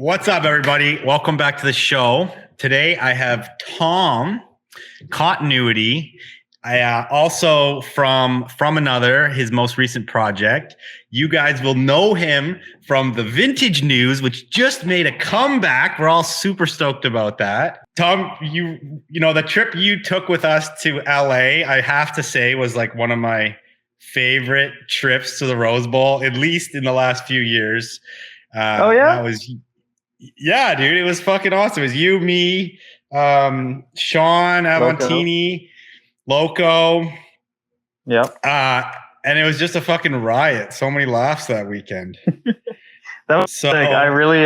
What's up, everybody? Welcome back to the show. Today I have Tom, Continuity. I also from Another, his most recent project. You guys will know him from the Vintage News, which just made a comeback. We're all super stoked about that. Tom, you know the trip you took with us to LA, I have to say, was like one of my favorite trips to the Rose Bowl, at least in the last few years. Oh yeah, that was Yeah, dude, it was fucking awesome. It was you, me, Sean Avantini, Loco. Yep. And it was just a fucking riot. So many laughs that weekend. That was sick. I really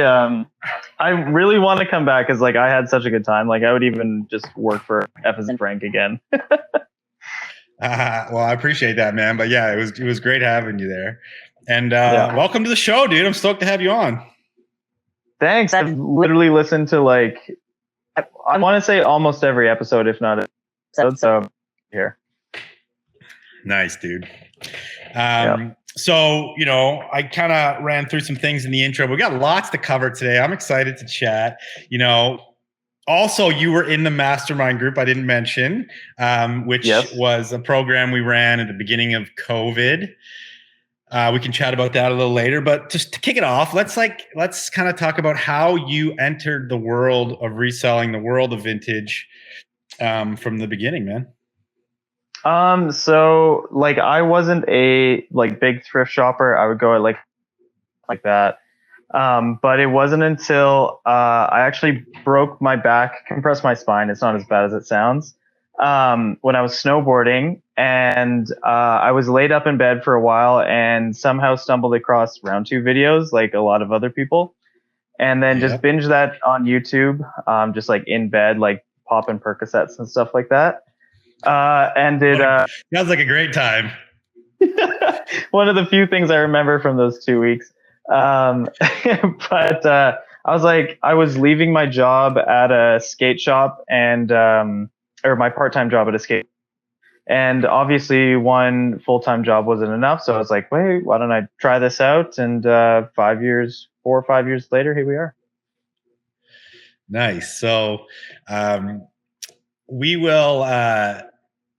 want to come back because like I had such a good time. Like I would even just work for F as Frank again. Well, I appreciate that, man. But yeah, it was great having you there. And welcome to the show, dude. I'm stoked to have you on. Thanks. I've literally listened to like I want to say almost every episode, if not episode. So here. Nice, dude. So, I kind of ran through some things in the intro. We got lots to cover today. I'm excited to chat. Also, you were in the mastermind group I didn't mention, which was a program we ran at the beginning of COVID. We can chat about that a little later, but just to kick it off, let's kind of talk about how you entered the world of reselling, the world of vintage, from the beginning, man. So like I wasn't a like big thrift shopper. I would go at like that. But it wasn't until I actually broke my back, compressed my spine. It's not as bad as it sounds. When I was snowboarding, and I was laid up in bed for a while and somehow stumbled across round 2 videos like a lot of other people, and then just binge that on YouTube, just like in bed, like popping Percocets and stuff like that. And it sounds like a great time. One of the few things I remember from those 2 weeks. But I was leaving my job at a skate shop and or my part-time job at a skate. And obviously one full-time job wasn't enough. So I was like, wait, why don't I try this out? And 4 or 5 years later, here we are. Nice. So we will,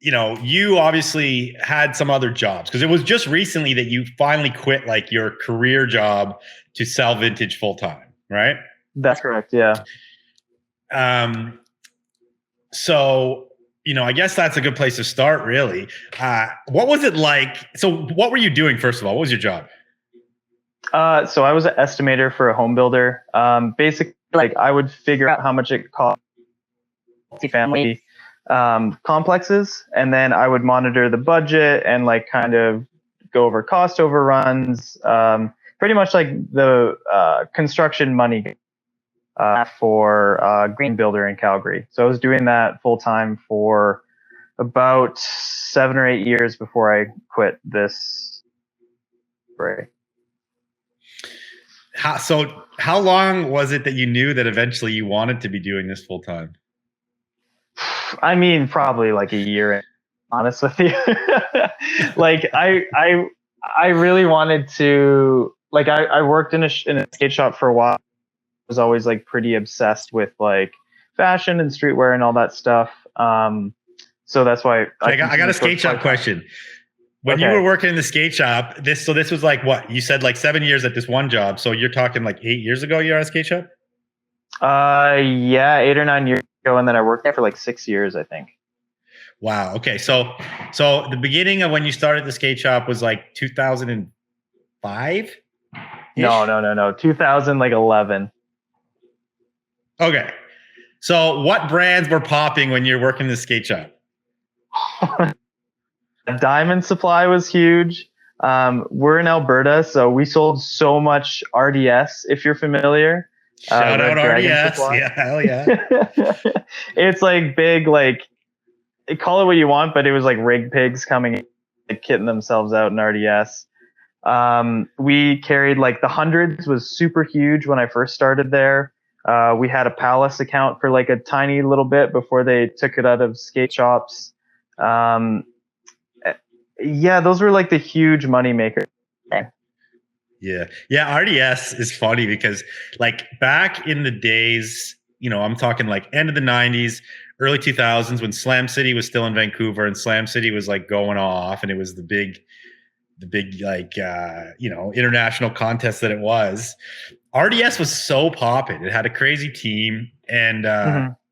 you obviously had some other jobs because it was just recently that you finally quit like your career job to sell vintage full-time, right? That's correct. Yeah. So, I guess that's a good place to start, really. What was it like? So what were you doing, first of all? What was your job? So I was an estimator for a home builder. Basically, like I would figure out how much it cost multifamily complexes, and then I would monitor the budget and like kind of go over cost overruns, pretty much like the construction money for Green Builder in Calgary. So I was doing that full time for about 7 or 8 years before I quit this break. How long was it that you knew that eventually you wanted to be doing this full time? I mean, probably like a year, honest with you. Like I really wanted to, like I worked in a skate shop for a while. I was always like pretty obsessed with like fashion and streetwear and all that stuff. So that's why I got a skate shop question. When you were working in the skate shop, this was like what? You said like 7 years at this one job. So you're talking like 8 years ago you were at a skate shop? Yeah, 8 or 9 years ago, and then I worked there for like 6 years, I think. Wow. Okay. So the beginning of when you started the skate shop was like 2005? No. 2011. Okay. So what brands were popping when you were working in the skate shop? Diamond Supply was huge. We're in Alberta, so we sold so much RDS, if you're familiar. Shout out RDS. Yeah, hell yeah. It's like big, like, call it what you want, but it was like rig pigs coming in, like kitting themselves out in RDS. We carried like the hundreds was super huge when I first started there. We had a Palace account for like a tiny little bit before they took it out of skate shops. Yeah, those were like the huge money makers. Yeah. RDS is funny because like back in the days, I'm talking like end of the 90s, early 2000s when Slam City was still in Vancouver and Slam City was like going off and it was the big like, international contest that it was. RDS was so popping. It had a crazy team and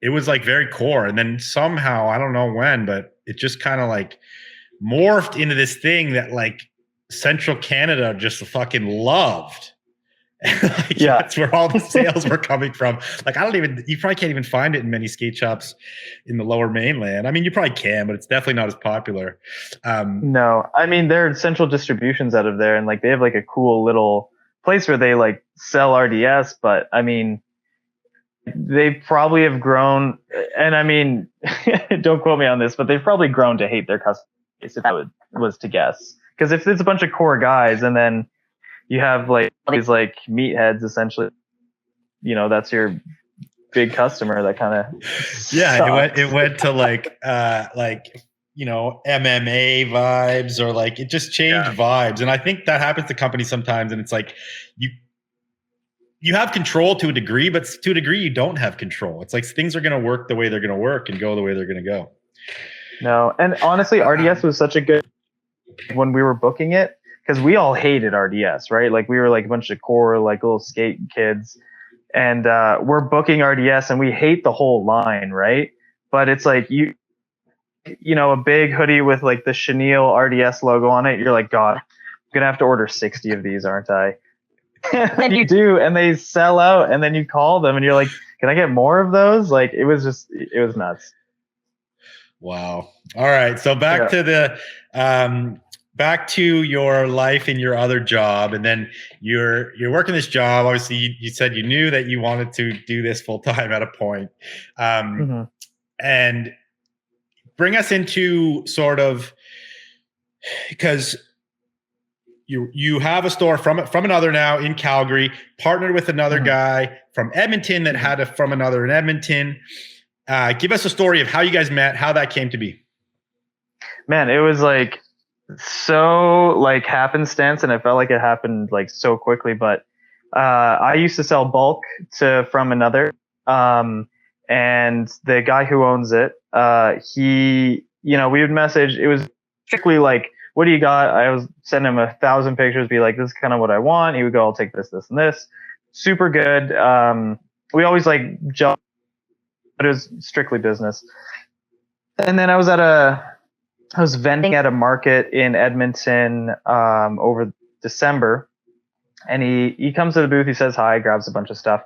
it was like very core. And then somehow, I don't know when, but it just kind of like morphed into this thing that like Central Canada just fucking loved. Like, that's where all the sales were coming from. Like, you probably can't even find it in many skate shops in the lower mainland. I mean, you probably can, but it's definitely not as popular. No, I mean, there are central distributions out of there and like they have like a cool little place where they like sell RDS, but I mean, they probably have grown, and I mean, don't quote me on this, but they've probably grown to hate their customer base if I was to guess. Because if it's a bunch of core guys and then you have like these like meatheads essentially, that's your big customer that kind of it went to like MMA vibes or like it just changed vibes. And I think that happens to companies sometimes and it's like you have control to a degree, but to a degree you don't have control. It's like things are going to work the way they're going to work and go the way they're going to go. No, and honestly, RDS was such a good when we were booking it because we all hated RDS, right? Like we were like a bunch of core like little skate kids, and we're booking RDS and we hate the whole line, right? But it's like a big hoodie with like the chenille RDS logo on it. You're like, God, I'm gonna have to order 60 of these, aren't I? And you do, and they sell out, and then you call them and you're like, can I get more of those? Like it was nuts. Wow. All right. So back to your life in your other job, and then you're working this job. Obviously you said you knew that you wanted to do this full time at a point. And bring us into sort of, because you have a store from another now in Calgary, partnered with another guy from Edmonton that had a from another in Edmonton. Give us a story of how you guys met, how that came to be. Man, it was like so like happenstance, and it felt like it happened like so quickly. But I used to sell bulk to from another, and the guy who owns it, he, we would message. It was strictly like, what do you got? I was sending him 1,000 pictures, be like, this is kind of what I want. He would go, I'll take this, this, and this. Super good. We always like jump, but it was strictly business. And then I was vending at a market in Edmonton over December, and he comes to the booth. He says hi, grabs a bunch of stuff,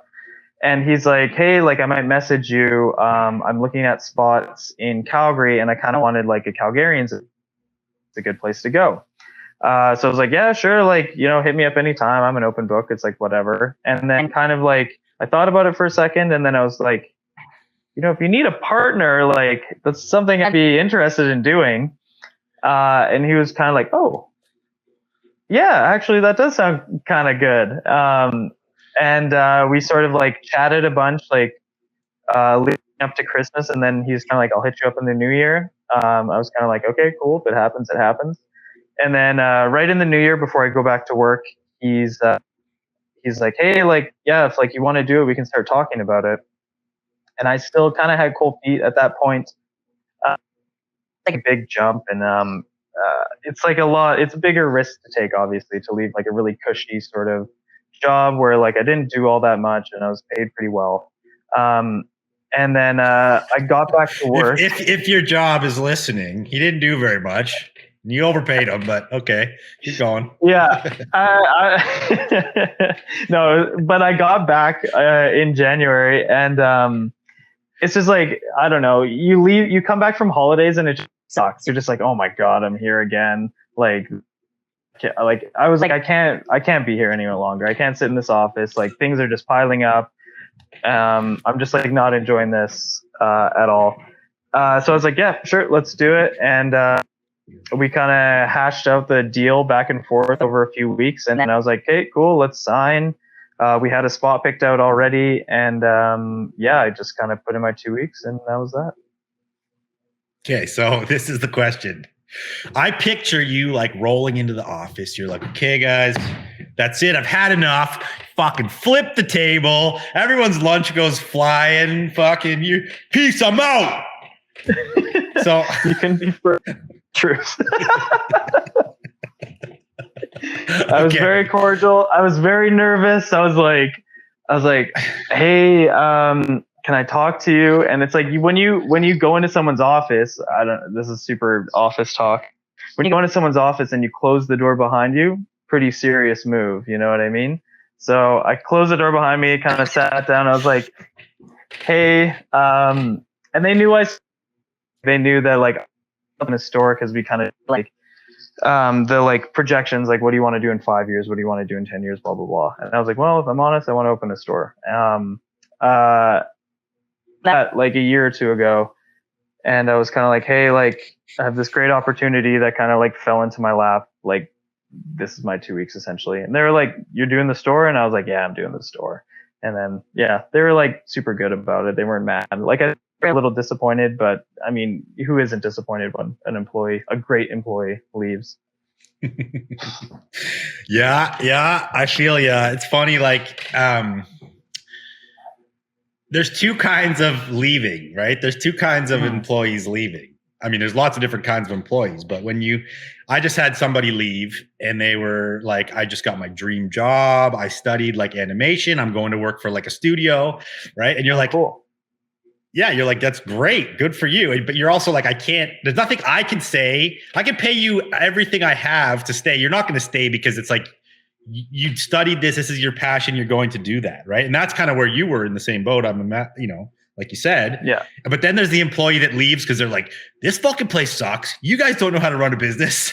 and he's like, hey, like I might message you. I'm looking at spots in Calgary, and I kind of wanted like a Calgarians. It's a good place to go. So I was like, yeah, sure. Like, hit me up anytime. I'm an open book. It's like, whatever. And then kind of like, I thought about it for a second. And then I was like, if you need a partner, like that's something I'd be interested in doing. And he was kind of like, oh yeah, actually that does sound kind of good. And we sort of like chatted a bunch, like, leading up to Christmas. And then he's kind of like, I'll hit you up in the new year. I was kind of like, okay, cool. If it happens, it happens. And then right in the new year, before I go back to work, he's like, hey, like, yeah, if like you want to do it, we can start talking about it. And I still kind of had cold feet at that point, like a big jump, and it's like it's a bigger risk to take, obviously, to leave like a really cushy sort of job where like I didn't do all that much and I was paid pretty well. And then I got back to work. If your job is listening, he didn't do very much. You overpaid him, but okay, keep going. Yeah. No, but I got back in January, and it's just like, I don't know, you come back from holidays and it just sucks. You're just like, oh my God, I'm here again. Like I was like, I can't be here any longer. I can't sit in this office. Like things are just piling up. I'm just like not enjoying this at all. So I was like, yeah, sure, let's do it. And we kind of hashed out the deal back and forth over a few weeks. And then I was like, hey, cool, let's sign. We had a spot picked out already. And I just kind of put in my 2 weeks, and that was that. Okay, so this is the question. I picture you like rolling into the office. You're like, okay, guys, That's it. I've had enough. Fucking flip the table. Everyone's lunch goes flying. Fucking you. Peace. I'm out. So you can be truth. I was very cordial. I was very nervous. I was like, hey, can I talk to you? And it's like when you go into someone's office, this is super office talk. When you go into someone's office and you close the door behind you, pretty serious move. You know what I mean? So I closed the door behind me, kind of sat down. I was like, hey, and they knew that like in a store because we kind of like the like projections, like what do you want to do in 5 years? What do you want to do in 10 years? Blah, blah, blah. And I was like, well, if I'm honest, I want to open a store. That like a year or two ago. And I was kind of like, hey, like I have this great opportunity that kind of like fell into my lap. Like this is my 2 weeks essentially. And they were like, you're doing the store? And I was like, yeah, I'm doing the store. And then, yeah, they were like super good about it. They weren't mad. Like I was a little disappointed, but I mean, who isn't disappointed when a great employee leaves? Yeah, I feel ya. It's funny, like there's two kinds of leaving, right? There's two kinds of employees leaving. I mean, there's lots of different kinds of employees, but I just had somebody leave and they were like, I just got my dream job. I studied like animation. I'm going to work for like a studio, right? And you're like, cool. Yeah, you're like, that's great. Good for you. But you're also like, there's nothing I can say. I can pay you everything I have to stay. You're not going to stay because it's like, you studied this. This is your passion. You're going to do that. Right. And that's kind of where you were in the same boat. Like you said. Yeah. But then there's the employee that leaves because they're like, this fucking place sucks. You guys don't know how to run a business.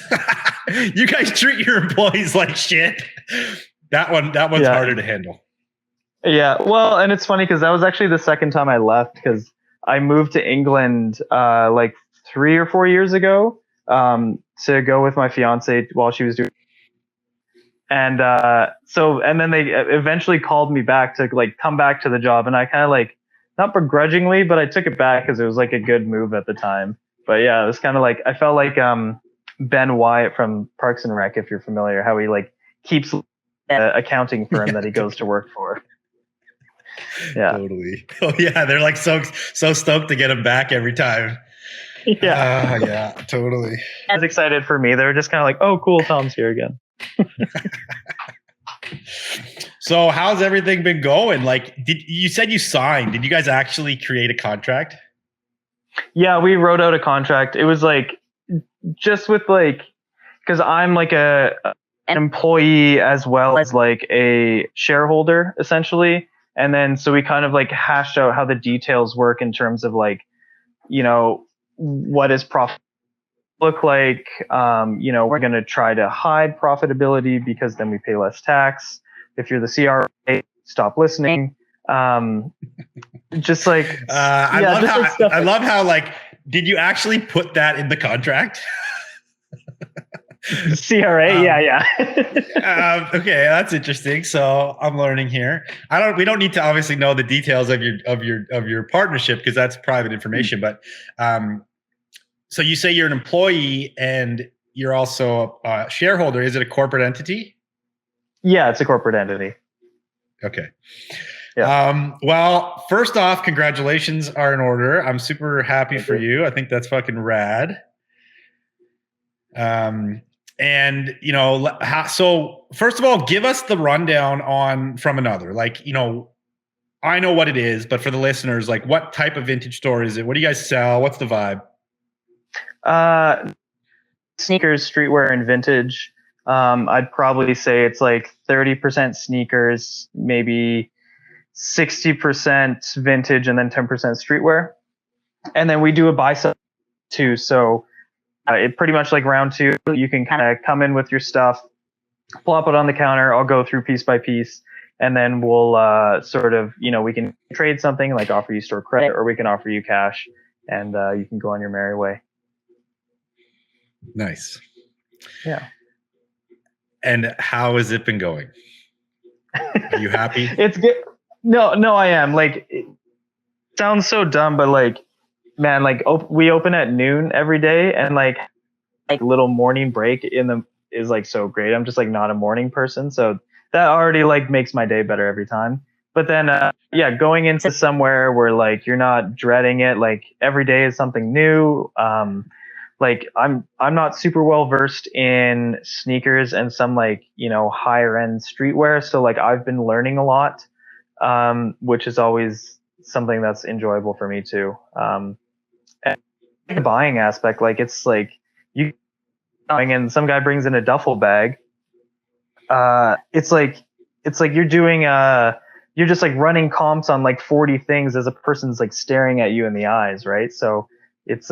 You guys treat your employees like shit. That one's harder to handle. Yeah. Well, and it's funny because that was actually the second time I left because I moved to England like 3 or 4 years ago to go with my fiance while she was doing. And and then they eventually called me back to like come back to the job, and I kind of like, not begrudgingly, but I took it back because it was like a good move at the time. But yeah, it was kind of like, I felt like Ben Wyatt from Parks and Rec, if you're familiar, how he like keeps an accounting firm that he goes to work for. Yeah, totally. Oh yeah, they're like so stoked to get him back every time. Yeah, yeah, totally. I was excited for me. They were just kind of like, oh, cool, Tom's here again. So how's everything been going? Like, you said you signed? Did you guys actually create a contract? Yeah, we wrote out a contract. It was like just with like, because I'm like an employee as well as like a shareholder essentially. And then so we kind of like hashed out how the details work in terms of like, you know, what is profit look like. We're going to try to hide profitability because then we pay less tax. If you're the CRA, stop listening. Just like I love how like, did you actually put that in the contract? CRA, yeah. Okay, that's interesting. So I'm learning here. We don't need to obviously know the details of your partnership because that's private information. But so you say you're an employee and you're also a shareholder. Is it a corporate entity? Yeah, it's a corporate entity. Okay. Yeah. Well, first off, congratulations are in order. I'm super happy for you. I think that's fucking rad. And you know, so first of all, give us the rundown on From Another. Like, you know, I know what it is, but for the listeners, like, what type of vintage store is it? What do you guys sell? What's the vibe? Sneakers, streetwear, and vintage. I'd probably say it's like 30% sneakers, maybe 60% vintage, and then 10% streetwear. And then we do a buy sell too. So it pretty much like round two, you can kind of come in with your stuff, plop it on the counter. I'll go through piece by piece, and then we'll sort of, you know, we can trade something, like offer you store credit, or we can offer you cash, and you can go on your merry way. Nice. Yeah. And how has it been going? Are you happy? It's good. No, I am. Like, it sounds so dumb, but like, man, like we open at noon every day, and like little morning break is like so great. I'm just like not a morning person, so that already like makes my day better every time. But then, going into somewhere where like you're not dreading it, like every day is something new. Like I'm not super well versed in sneakers and some like, higher end streetwear. So like I've been learning a lot, which is always something that's enjoyable for me too. And the buying aspect, like it's like you going and some guy brings in a duffel bag. It's like you're just like running comps on like 40 things as a person's like staring at you in the eyes, right? So it's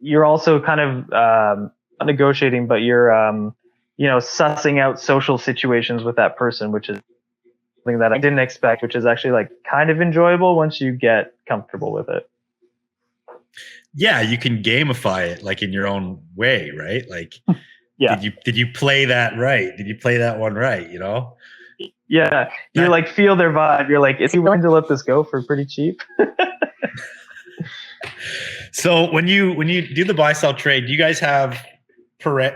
you're also kind of not negotiating, but you're sussing out social situations with that person, which is something that I didn't expect, which is actually like kind of enjoyable once you get comfortable with it. Yeah, you can gamify it like in your own way, right? Like, Yeah. did you play that right? Did you play that one right? Yeah. You like feel their vibe. You're like, is he willing to let this go for pretty cheap? So when you do the buy sell trade, do you guys have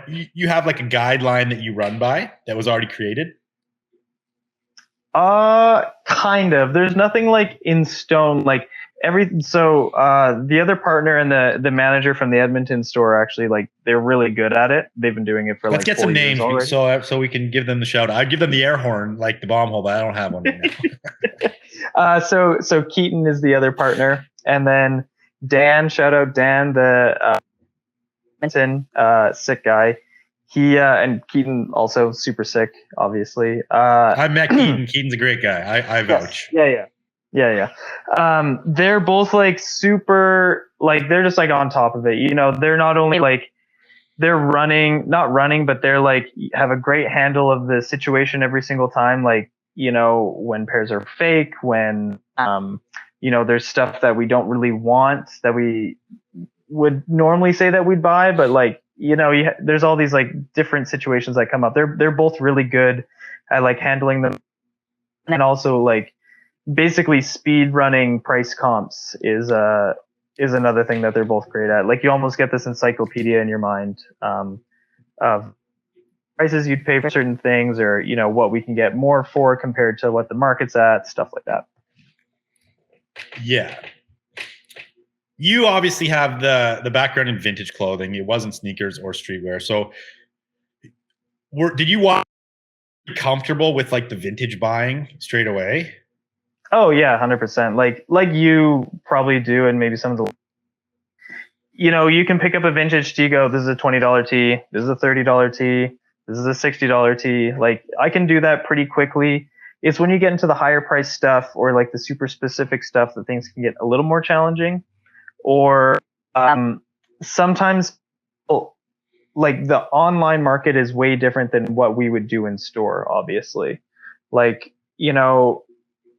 you have like a guideline that you run by that was already created? Kind of. There's nothing like in stone. Like the other partner and the manager from the Edmonton store actually like they're really good at it. They've been doing it for Let's like get 4 some years names already. so we can give them the shout out. I'd give them the air horn like the bomb hole, but I don't have one right now. So Keaton is the other partner, and then Dan, shout out Dan, the Edmonton sick guy. He and Keaton also super sick, obviously. I met Keaton. Keaton's a great guy. I vouch. Yes. Yeah. They're both like super, like they're just like on top of it. They're not only like they're not running, but they're like have a great handle of the situation every single time. Like, when pairs are fake, when there's stuff that we don't really want that we would normally say that we'd buy, but like, there's all these like different situations that come up. They're both really good at like handling them, and also like basically speed running price comps is another thing that they're both great at. Like you almost get this encyclopedia in your mind of prices you'd pay for certain things, or what we can get more for compared to what the market's at, stuff like that. Yeah. You obviously have the background in vintage clothing. It wasn't sneakers or streetwear. So did you want to be comfortable with like the vintage buying straight away? Oh yeah, 100%. Like you probably do, and maybe some of the you can pick up a vintage tee, go, this is a $20 tee, this is a $30 tee, this is a $60 tee. Like I can do that pretty quickly. It's when you get into the higher price stuff or like the super specific stuff that things can get a little more challenging. Or sometimes like the online market is way different than what we would do in store, obviously. Like,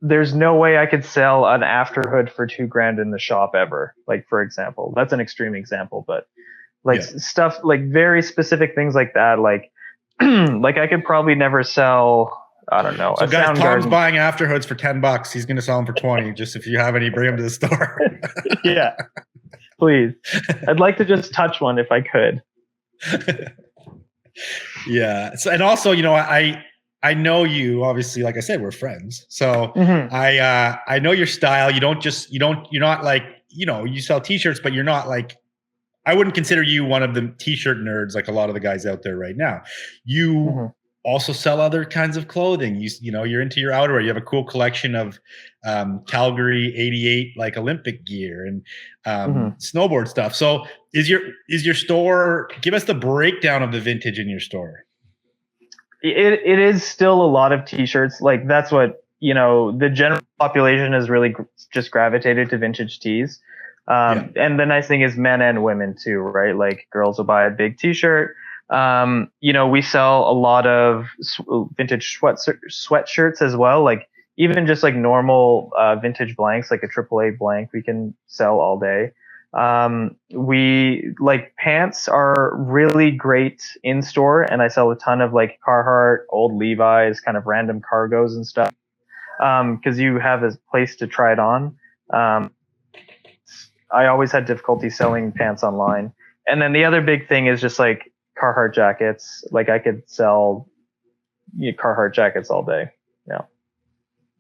there's no way I could sell an after hood for $2,000 in the shop ever. Like, for example, that's an extreme example, but like stuff like very specific things like that. Like, like I could probably never sell, I don't know. So guys, Tom's buying after hoods for $10. He's going to sell them for 20. Just if you have any, bring them to the store. Yeah, please. I'd like to just touch one if I could. Yeah. So, and also, I know you, obviously, like I said, we're friends. So I know your style. You're not like, you sell t-shirts, but you're not like, I wouldn't consider you one of the t-shirt nerds like a lot of the guys out there right now. You also sell other kinds of clothing. You're into your outerwear. You have a cool collection of Calgary 88 like Olympic gear and snowboard stuff. So is your store, give us the breakdown of the vintage in your store. It is still a lot of t-shirts. Like that's what, the general population has really just gravitated to vintage tees. And the nice thing is men and women too, right? Like girls will buy a big t-shirt. We sell a lot of vintage sweatshirts as well. Like even just like normal vintage blanks, like a AAA blank, we can sell all day. We like pants are really great in store, and I sell a ton of like Carhartt, old Levi's, kind of random cargos and stuff. Because you have a place to try it on. I always had difficulty selling pants online. And then the other big thing is just like Carhartt jackets. Like I could sell Carhartt jackets all day. Yeah.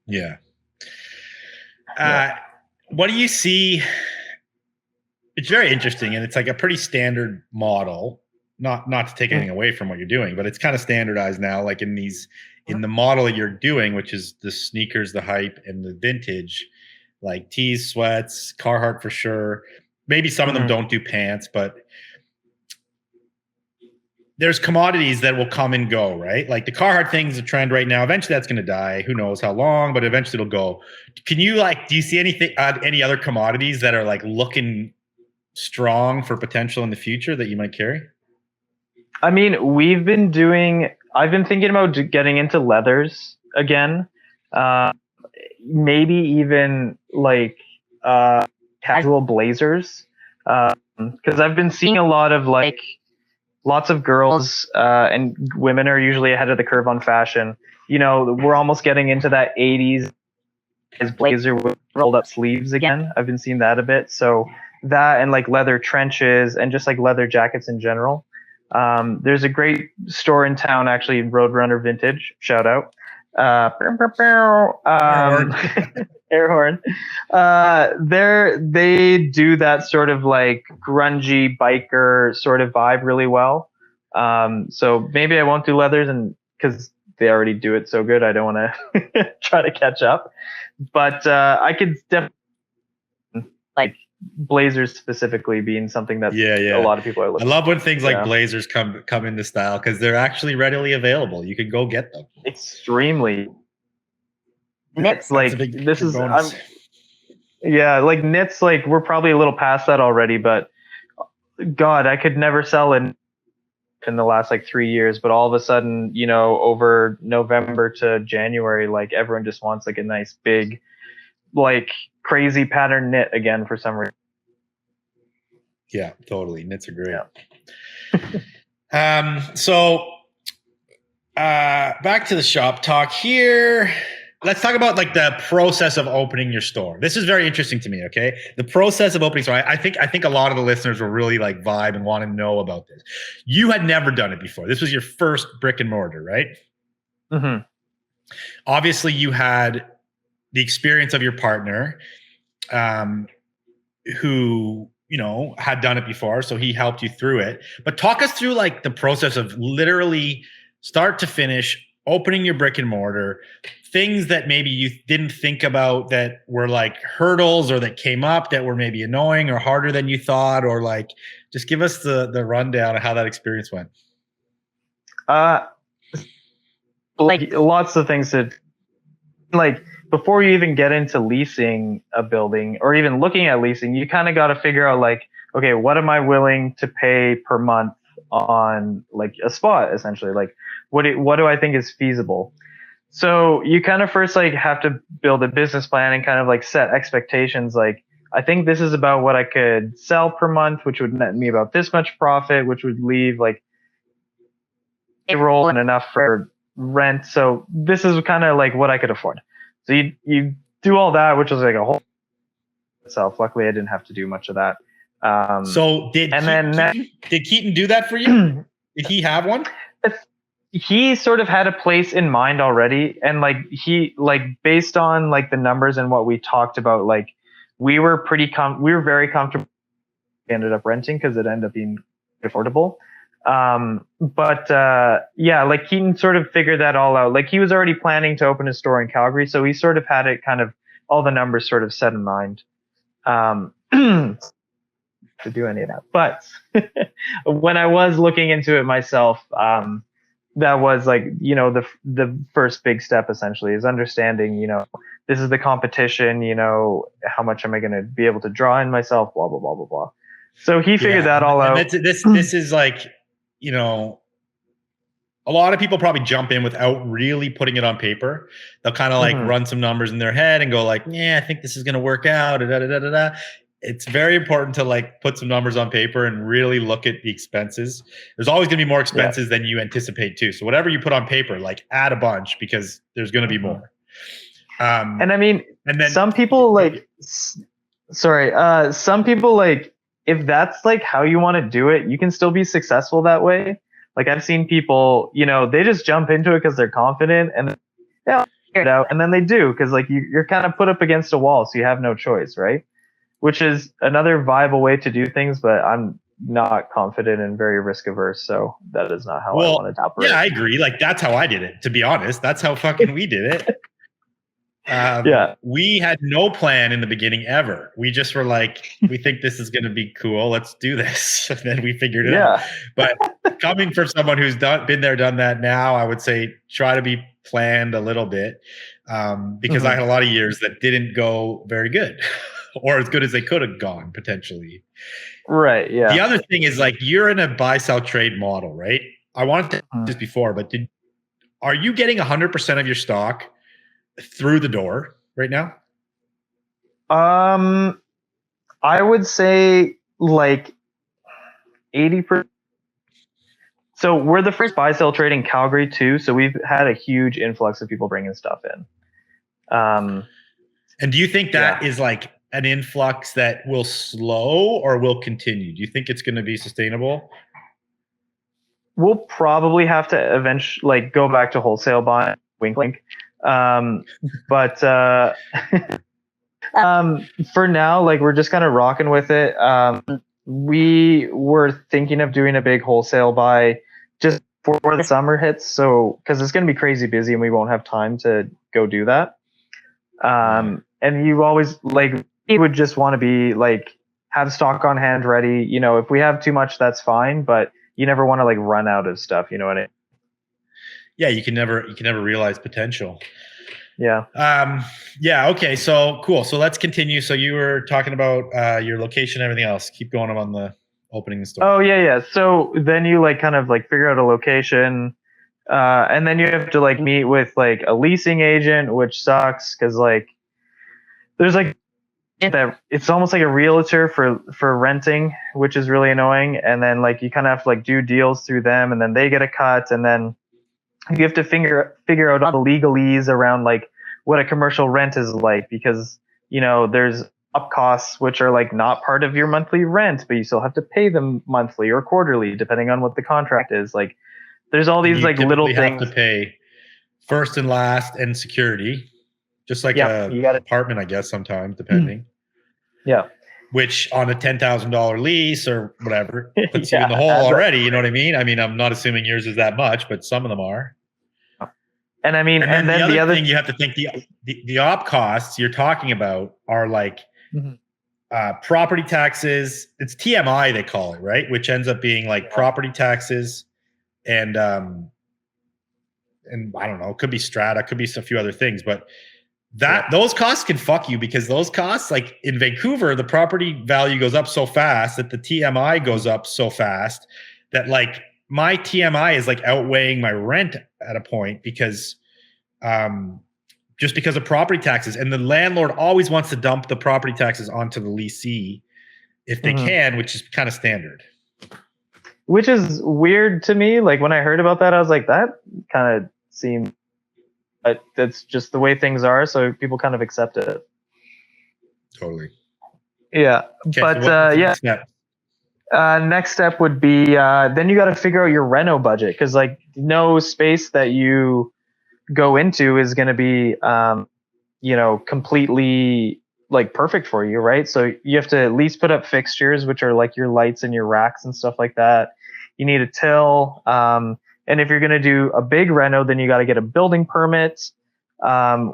Yeah. Yeah. What do you see? It's very interesting, and it's like a pretty standard model. Not to take anything away from what you're doing, but it's kind of standardized now, like in the model that you're doing, which is the sneakers, the hype, and the vintage, like tees, sweats, Carhartt for sure. Maybe some of them don't do pants, but there's commodities that will come and go, right? Like the Carhartt thing is a trend right now. Eventually that's going to die. Who knows how long, but eventually it'll go. Can you do you see anything, any other commodities that are like looking strong for potential in the future that you might carry? I mean, I've been thinking about getting into leathers again. Maybe even like casual blazers. Because I've been seeing a lot of lots of girls and women are usually ahead of the curve on fashion. We're almost getting into that 80s blazer with rolled up sleeves again. I've been seeing that a bit. So that and like leather trenches and just like leather jackets in general. There's a great store in town, actually, Roadrunner Vintage. Shout out. Air horn. They do that sort of like grungy biker sort of vibe really well. So maybe I won't do leathers, and because they already do it so good, I don't want to try to catch up. But I could definitely like blazers specifically being something that a lot of people are looking. I love when things like blazers come into style because they're actually readily available. You can go get them. Extremely. Knits, like this is like knits, like we're probably a little past that already, but God, I could never sell in the last like 3 years, but all of a sudden, over November to January, like everyone just wants like a nice big, like crazy pattern knit again for some reason. Yeah, totally. Knits are great. Yeah. So back to the shop talk here. Let's talk about like the process of opening your store. This is very interesting to me. Okay, the process of opening store. I think a lot of the listeners will really like vibe and want to know about this. You had never done it before. This was your first brick and mortar, right? Mm-hmm. Obviously, you had the experience of your partner, who had done it before, so he helped you through it. But talk us through like the process of literally start to finish opening your brick and mortar. Things that maybe you didn't think about that were like hurdles or that came up that were maybe annoying or harder than you thought, or like just give us the rundown of how that experience went. Like lots of things that like before you even get into leasing a building or even looking at leasing, you kind of got to figure out like, okay, what am I willing to pay per month on like a spot essentially? Like what do I think is feasible? So you kind of first like have to build a business plan and kind of like set expectations. Like, I think this is about what I could sell per month, which would net me about this much profit, which would leave like payroll and enough for rent. So this is kind of like what I could afford. So you do all that, which was like a whole itself. Luckily, I didn't have to do much of that. So did Keaton do that for you? Did he have one? He sort of had a place in mind already, and like he like based on like the numbers and what we talked about, like we were very comfortable. We ended up renting because it ended up being affordable. Like Keaton sort of figured that all out. Like he was already planning to open a store in Calgary, so he sort of had it kind of all the numbers sort of set in mind. To do any of that, but when I was looking into it myself, that was like, the first big step essentially is understanding, this is the competition, how much am I going to be able to draw in myself, blah, blah, blah, blah, blah. So he figured that all out. This is like, a lot of people probably jump in without really putting it on paper. They'll kind of like run some numbers in their head and go like, yeah, I think this is going to work out. It's very important to like put some numbers on paper and really look at the expenses. There's always going to be more expenses than you anticipate too. So whatever you put on paper, like add a bunch because there's going to be more. And I mean, and then some people like, some people like, if that's like how you want to do it, you can still be successful that way. Like I've seen people, they just jump into it because they're confident and they'll figure it out, and then they do because like you're kind of put up against a wall, so you have no choice, right? Which is another viable way to do things, but I'm not confident and very risk averse, so that is not how I wanted to operate. Yeah, I agree. Like that's how I did it. To be honest, that's how fucking we did it. Yeah. We had no plan in the beginning ever. We just were like, we think this is going to be cool. Let's do this. And then we figured it out. But coming from someone who's been there, done that now, I would say try to be planned a little bit because I had a lot of years that didn't go very good or as good as they could have gone potentially. Right. Yeah. The other thing is like you're in a buy, sell, trade model, right? I wanted to do this before, but are you getting 100% of your stock through the door right now? I would say like 80%. So we're the first buy sell trade in Calgary too. So we've had a huge influx of people bringing stuff in. And do you think that is like an influx that will slow or will continue? Do you think it's going to be sustainable? We'll probably have to eventually like go back to wholesale buying. Wink, wink. But for now, like we're just kind of rocking with it. We were thinking of doing a big wholesale buy just before the summer hits, so because it's going to be crazy busy and we won't have time to go do that. And you always like you would just want to be like have stock on hand ready. If we have too much, that's fine, but you never want to like run out of stuff. You know what I mean? Yeah, you can never realize potential. Yeah. Yeah. Okay. So cool. So let's continue. So you were talking about your location, and everything else. Keep going on the opening the store. Oh yeah. So then you like kind of like figure out a location, and then you have to like meet with like a leasing agent, which sucks because like there's like that it's almost like a realtor for renting, which is really annoying. And then like you kind of have to like do deals through them, and then they get a cut, and then you have to figure out all the legalese around like what a commercial rent is like, because there's up costs which are like not part of your monthly rent, but you still have to pay them monthly or quarterly depending on what the contract is. Like there's all these like little things. Have to pay first and last and security, just like you got apartment, I guess, sometimes depending. Yeah. Which on a $10,000 lease or whatever puts you in the hole already. You know what I mean? I mean, I'm not assuming yours is that much, but some of them are. And I mean, and then the other thing you have to think the op costs you're talking about are like property taxes. It's TMI they call it, right? Which ends up being like property taxes and I don't know, it could be strata, could be a few other things, but those costs can fuck you because those costs, like in Vancouver, the property value goes up so fast that the TMI goes up so fast that like my TMI is like outweighing my rent at a point because just because of property taxes. And the landlord always wants to dump the property taxes onto the leasee if they can, which is kind of standard. Which is weird to me. Like when I heard about that, I was like, that kind of seemed, that's just the way things are. So people kind of accept it. Totally. Yeah. Okay, but next step would be then you got to figure out your reno budget, because like no space that you go into is going to be completely like perfect for you, right? So you have to at least put up fixtures, which are like your lights and your racks and stuff like that. You need a till, and if you're going to do a big reno, then you got to get a building permit,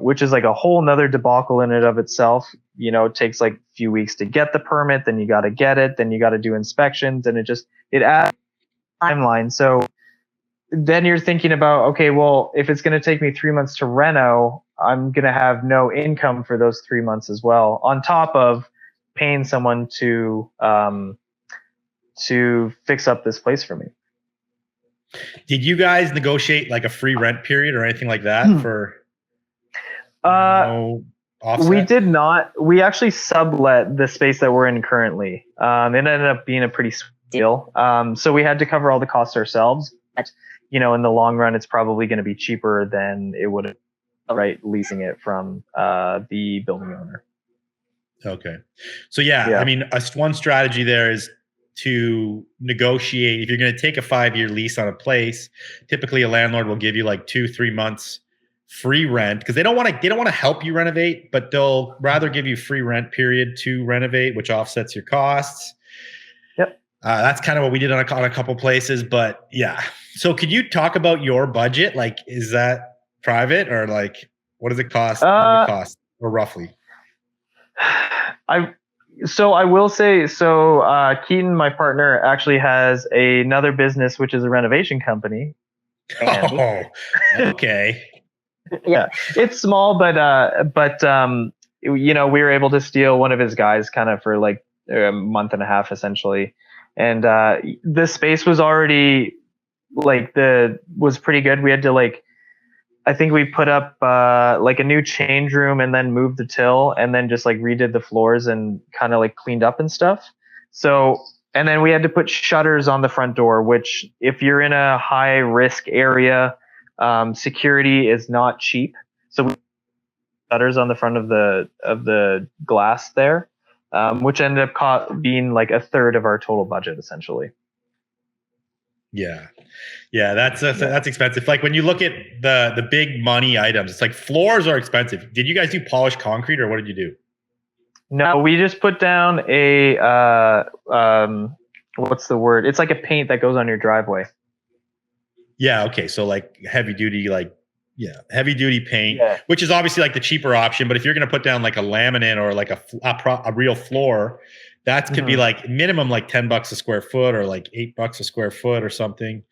which is like a whole nother debacle in and of itself. It takes like a few weeks to get the permit, then you got to get it, then you got to do inspections, and it adds timeline. So then you're thinking about, okay, well, if it's going to take me 3 months to reno, I'm going to have no income for those 3 months as well, on top of paying someone to fix up this place for me. Did you guys negotiate like a free rent period or anything like that for no offset? We did not. We actually sublet the space that we're in currently. It ended up being a pretty sweet deal. So we had to cover all the costs ourselves. But, in the long run, it's probably going to be cheaper than it would have, right, leasing it from the building owner. Okay. So yeah, I mean, one strategy there is to negotiate. If you're going to take a 5-year lease on a place, typically a landlord will give you like 2-3 months free rent because they don't want to help you renovate, but they'll rather give you free rent period to renovate, which offsets your costs. Yep. That's kind of what we did on a couple places, but yeah. So could you talk about your budget? Like, is that private or like, what does it cost? Or roughly? I will say, Keaton, my partner, actually has another business, which is a renovation company. Oh, okay. Yeah, it's small, but we were able to steal one of his guys kind of for like a month and a half essentially, and the space was already was pretty good. We had to I think we put up like a new change room and then moved the till and then just like redid the floors and kind of like cleaned up and stuff. So, and then we had to put shutters on the front door, which if you're in a high risk area, security is not cheap. So we put shutters on the front of the glass there, which ended up being like a third of our total budget essentially. Yeah. Yeah, that's expensive. Like when you look at the big money items, it's like floors are expensive. Did you guys do polished concrete or what did you do? No, we just put down a what's the word? It's like a paint that goes on your driveway. Yeah, okay. So like heavy duty paint, Yeah. which is obviously like the cheaper option, but if you're going to put down like a laminate or like a real floor, that could be like minimum like $10 a square foot or like $8 a square foot or something.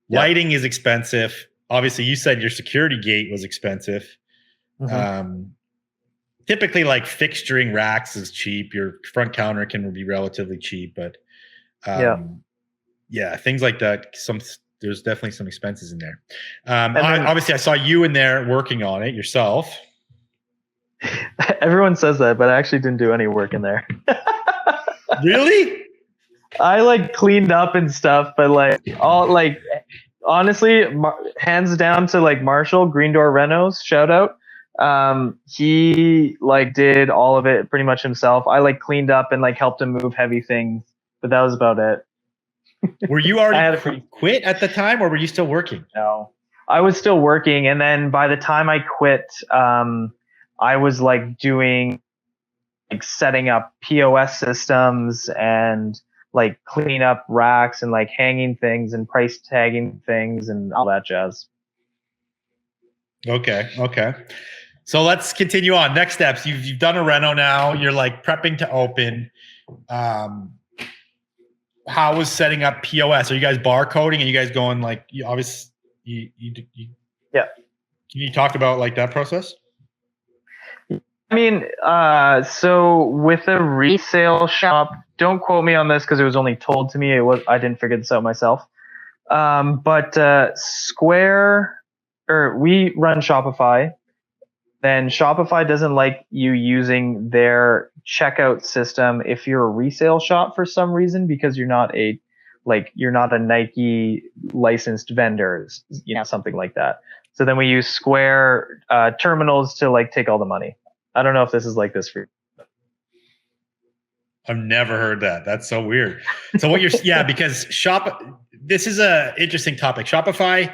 Yep. Lighting is expensive. Obviously, you said your security gate was expensive. Typically, like fixturing racks is cheap. Your front counter can be relatively cheap, but yeah, things like that. There's definitely some expenses in there. Obviously, I saw you in there working on it yourself. Everyone says that, but I actually didn't do any work in there. Really? I like cleaned up and stuff, but honestly, hands down to like Marshall, Green Door Renos, shout out. He like did all of it pretty much himself. I like cleaned up and like helped him move heavy things, but that was about it. Were you already quit at the time or were you still working? No, I was still working. And then by the time I quit, I was like doing like setting up POS systems and like clean up racks and like hanging things and price tagging things and all that jazz. Okay. So let's continue on. Next steps. You've done a reno now. You're like prepping to open. How was setting up POS? Are you guys barcoding and you guys going like you obviously yeah. Can you talk about like that process? I mean, so with a resale shop, don't quote me on this because it was only told to me. I didn't figure this out myself. But Square, or we run Shopify. Then Shopify doesn't like you using their checkout system if you're a resale shop for some reason because you're not a Nike licensed vendor, something like that. So then we use Square terminals to like take all the money. I don't know if this is like this for you. I've never heard that. That's so weird. So what because this is a interesting topic. Shopify,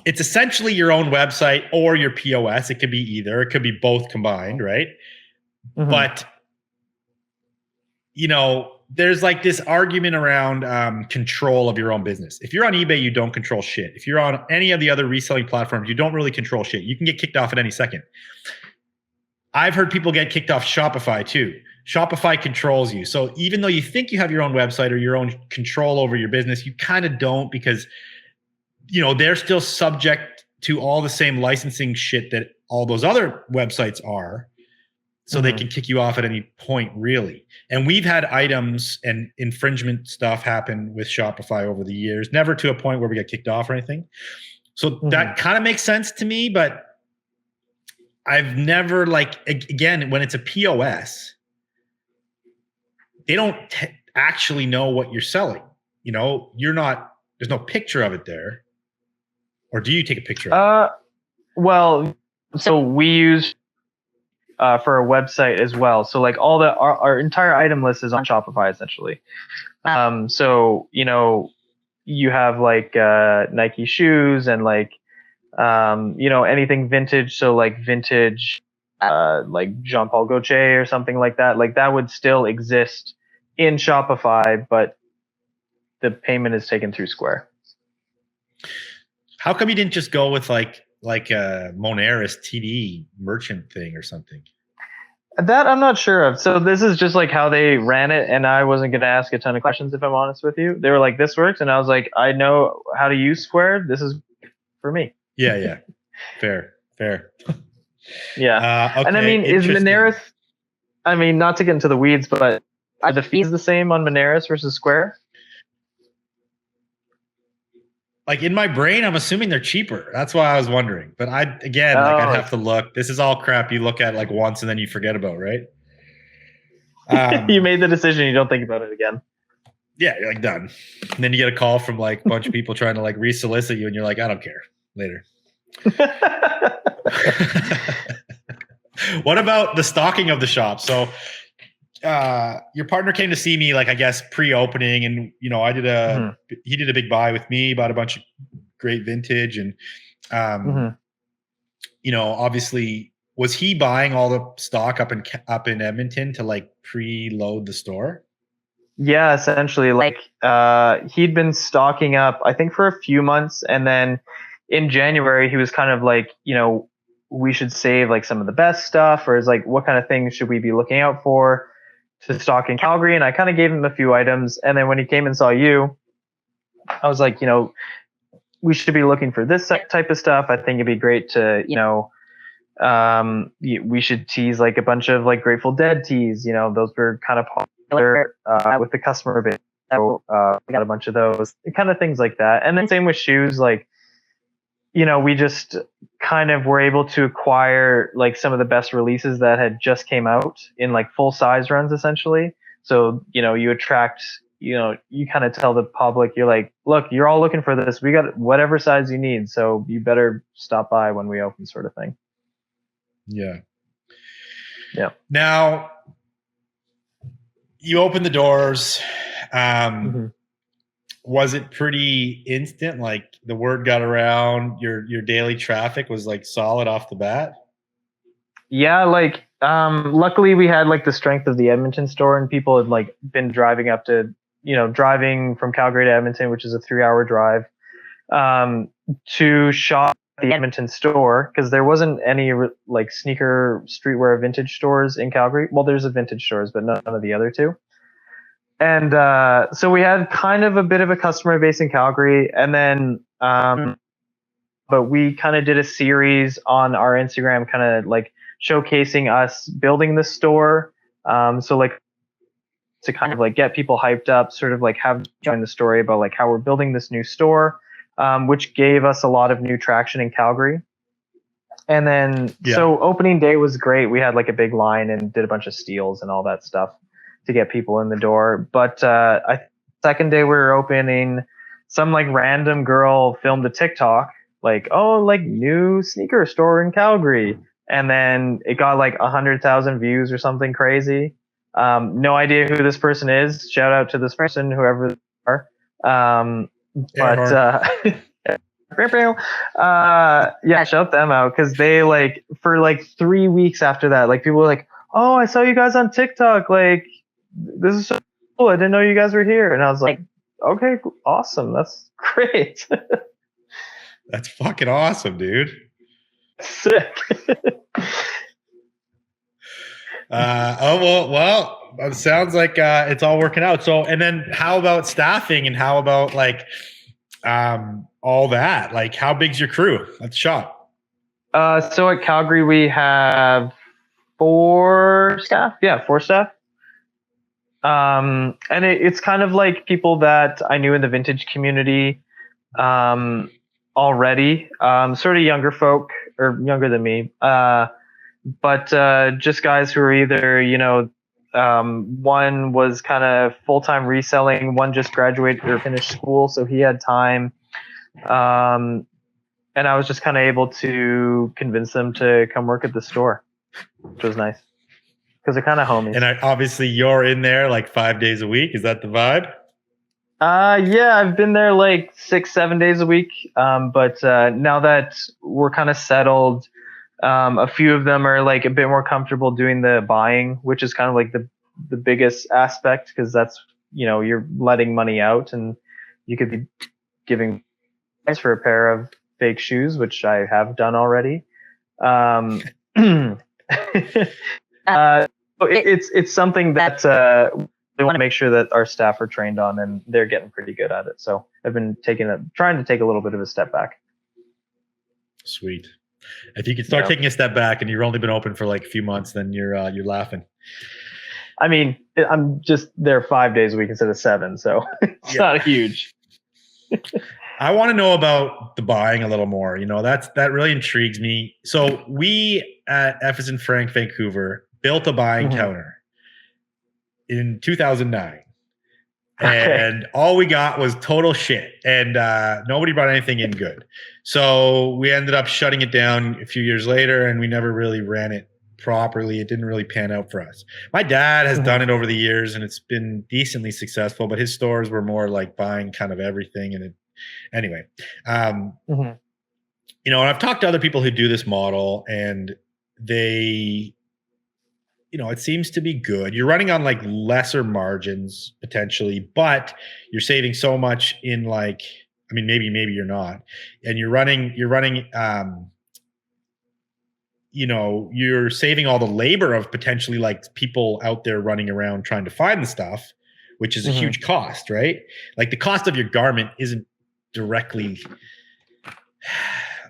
it's essentially your own website or your POS. It could be either. It could be both combined, right? Mm-hmm. But, there's like this argument around control of your own business. If you're on eBay, you don't control shit. If you're on any of the other reselling platforms, you don't really control shit. You can get kicked off at any second. I've heard people get kicked off Shopify too. Shopify controls you. So even though you think you have your own website or your own control over your business, you kind of don't because they're still subject to all the same licensing shit that all those other websites are. So they can kick you off at any point, really. And we've had items and infringement stuff happen with Shopify over the years, never to a point where we got kicked off or anything. So that kind of makes sense to me, but I've never again, when it's a POS, they don't actually know what you're selling. There's no picture of it there. Or do you take a picture of it? Well, so we use for a website as well. So like all our entire item list is on Shopify essentially. So, you have like Nike shoes and like anything vintage. So like vintage, like Jean Paul Gaultier or something like that. Like that would still exist in Shopify, but the payment is taken through Square. How come you didn't just go with like a Moneris TD merchant thing or something? That I'm not sure of. So this is just like how they ran it, and I wasn't going to ask a ton of questions if I'm honest with you. They were like, "This works," and I was like, "I know how to use Square. This is for me." Yeah. Fair. Yeah. Okay, And I mean, is Moneris? I mean, not to get into the weeds, but are the fees the same on Moneris versus Square? Like in my brain, I'm assuming they're cheaper. That's why I was wondering. But I'd have to look. This is all crap you look at like once and then you forget about, right? You made the decision. You don't think about it again. Yeah, you're like done. And then you get a call from like a bunch of people trying to like resolicit you, and you're like, I don't care. Later. What about the stocking of the shop? So your partner came to see me, like I guess pre-opening, and I did he did a big buy with me, bought a bunch of great vintage, and obviously, was he buying all the stock up in Edmonton to like preload the store? Yeah, essentially, like he'd been stocking up, I think, for a few months, and then in January he was kind of like, we should save like some of the best stuff, or is like, what kind of things should we be looking out for to stock in Calgary? And I kind of gave him a few items, and then when he came and saw you, I was like, we should be looking for this type of stuff. I think it'd be great to, we should tease like a bunch of like Grateful Dead teas. Those were kind of popular with the customer base. So we got a bunch of those, kind of things like that. And then same with shoes, like, we just kind of were able to acquire like some of the best releases that had just came out in like full size runs essentially. So, you attract, you kind of tell the public, you're like, look, you're all looking for this. We got whatever size you need. So you better stop by when we open, sort of thing. Yeah. Now you open the doors. Was it pretty instant? Like the word got around, your daily traffic was like solid off the bat? Yeah, like luckily we had like the strength of the Edmonton store, and people had like been driving up to, driving from Calgary to Edmonton, which is a 3-hour drive, to shop at the Edmonton store, because there wasn't any like sneaker streetwear vintage stores in Calgary. Well, there's a vintage stores, but none of the other two. And so we had kind of a bit of a customer base in Calgary, and then but we kind of did a series on our Instagram, kind of like showcasing us building the store. So like to kind of like get people hyped up, sort of like have join the story about like how we're building this new store, which gave us a lot of new traction in Calgary. And then so opening day was great. We had like a big line and did a bunch of steals and all that stuff to get people in the door. But second day we were opening, some like random girl filmed a TikTok like, oh, like new sneaker store in Calgary, and then it got like 100,000 views or something crazy. No idea who this person is. Shout out to this person, whoever they are. Shout them out, because they like for like 3 weeks after that, like people were like, oh, I saw you guys on TikTok, like this is so cool, I didn't know you guys were here. And I was like, okay, awesome, that's great. That's fucking awesome, dude. Sick. Well, it sounds like it's all working out. So, and then how about staffing, and how about like all that? Like, how big's your crew at the shop? So at Calgary we have 4 staff. Yeah, 4 staff. And it's kind of like people that I knew in the vintage community already, sort of younger folk, or younger than me, but just guys who are either, one was kind of full-time reselling, one just graduated or finished school, so he had time, and I was just kind of able to convince them to come work at the store, which was nice, because they're kind of homies. And obviously you're in there like 5 days a week. Is that the vibe? Yeah, I've been there like 6, 7 days a week. But now that we're kind of settled, a few of them are like a bit more comfortable doing the buying, which is kind of like the biggest aspect, because that's, you're letting money out, and you could be giving price for a pair of fake shoes, which I have done already. Um, it's something that we want to make sure that our staff are trained on, and they're getting pretty good at it. So I've been trying to take a little bit of a step back. Sweet. If you could start taking a step back, and you've only been open for like a few months, then you're laughing. I mean, I'm just there 5 days a week instead of 7, so it's not huge. I want to know about the buying a little more. That really intrigues me. So we at F as in Frank Vancouver built a buying counter in 2009. And all we got was total shit, and nobody brought anything in good. So we ended up shutting it down a few years later, and we never really ran it properly. It didn't really pan out for us. My dad has done it over the years, and it's been decently successful, but his stores were more like buying kind of everything. And anyway, and I've talked to other people who do this model, and they, it seems to be good. You're running on like lesser margins potentially, but you're saving so much in like, I mean, maybe you're not, and you're saving all the labor of potentially like people out there running around trying to find the stuff, which is a huge cost, right? Like the cost of your garment isn't directly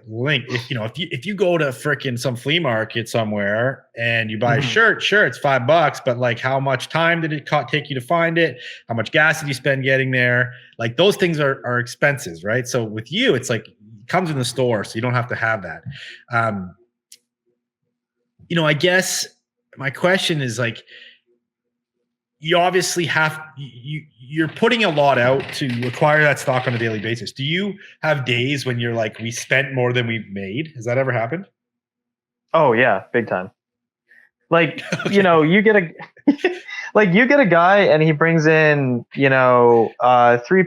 linked. If you go to frickin' some flea market somewhere and you buy a shirt, sure, it's $5, but like how much time did it take you to find it? How much gas did you spend getting there? Like those things are expenses, right? So with you, it's like it comes in the store, so you don't have to have that. I guess my question is like, you obviously you're putting a lot out to acquire that stock on a daily basis. Do you have days when you're like, we spent more than we've made? Has that ever happened? Oh yeah, big time. Like, you get a guy and he brings in, 3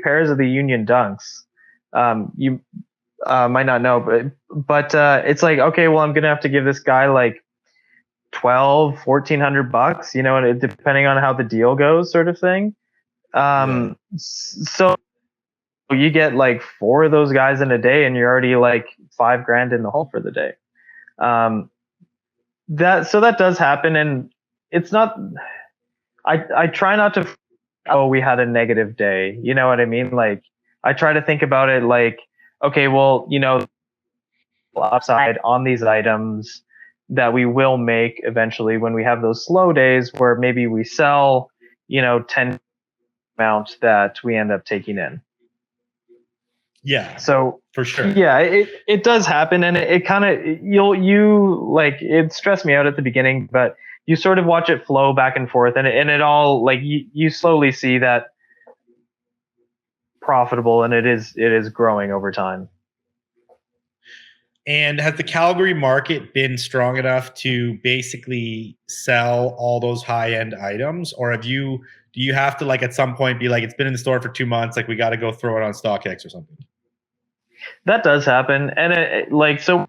pairs of the Union Dunks. You might not know, but it's like, okay, well, I'm going to have to give this guy like $1,200-$1,400, and depending on how the deal goes, sort of thing. So you get like 4 of those guys in a day, and you're already like $5,000 in the hole for the day. That does happen, and it's not. I try not to. Oh, we had a negative day. You know what I mean? Like I try to think about it like, okay, well, upside on these items that we will make eventually when we have those slow days where maybe we sell, 10 amount that we end up taking in. Yeah. So for sure. Yeah, it does happen, and it kind of it stressed me out at the beginning, but you sort of watch it flow back and forth, and it all like you slowly see that profitable, and it is growing over time. And has the Calgary market been strong enough to basically sell all those high-end items, or do you have to like at some point be like, it's been in the store for 2 months, like we got to go throw it on StockX or something? That does happen, and so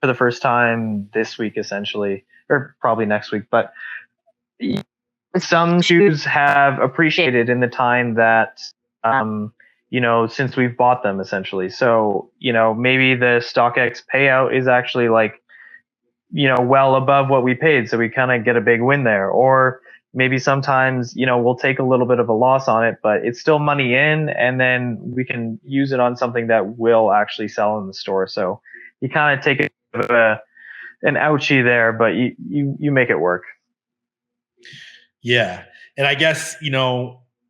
for the first time this week, essentially, or probably next week, but some shoes have appreciated in the time that since we've bought them, essentially. So, maybe the StockX payout is actually like, well above what we paid. So we kind of get a big win there. Or maybe sometimes, we'll take a little bit of a loss on it, but it's still money in, and then we can use it on something that will actually sell in the store. So you kind of take an ouchie there, but you make it work. Yeah. And I guess,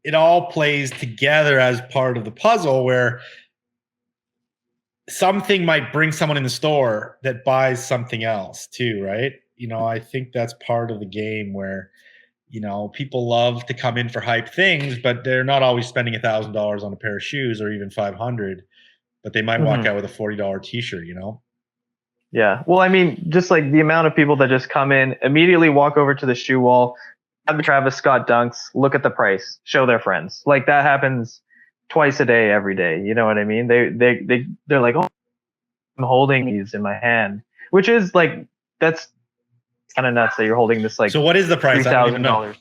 it all plays together as part of the puzzle where something might bring someone in the store that buys something else too, right? I think that's part of the game where, people love to come in for hype things, but they're not always spending $1,000 on a pair of shoes or even 500, but they might walk out with a $40 t-shirt, Yeah. Well, I mean, just like the amount of people that just come in, immediately walk over to the shoe wall, have the Travis Scott Dunks, look at the price, show their friends. Like that happens twice a day, every day. You know what I mean? They're like, oh, I'm holding these in my hand, which is like, that's kind of nuts that you're holding this like So what is the price? I don't even know.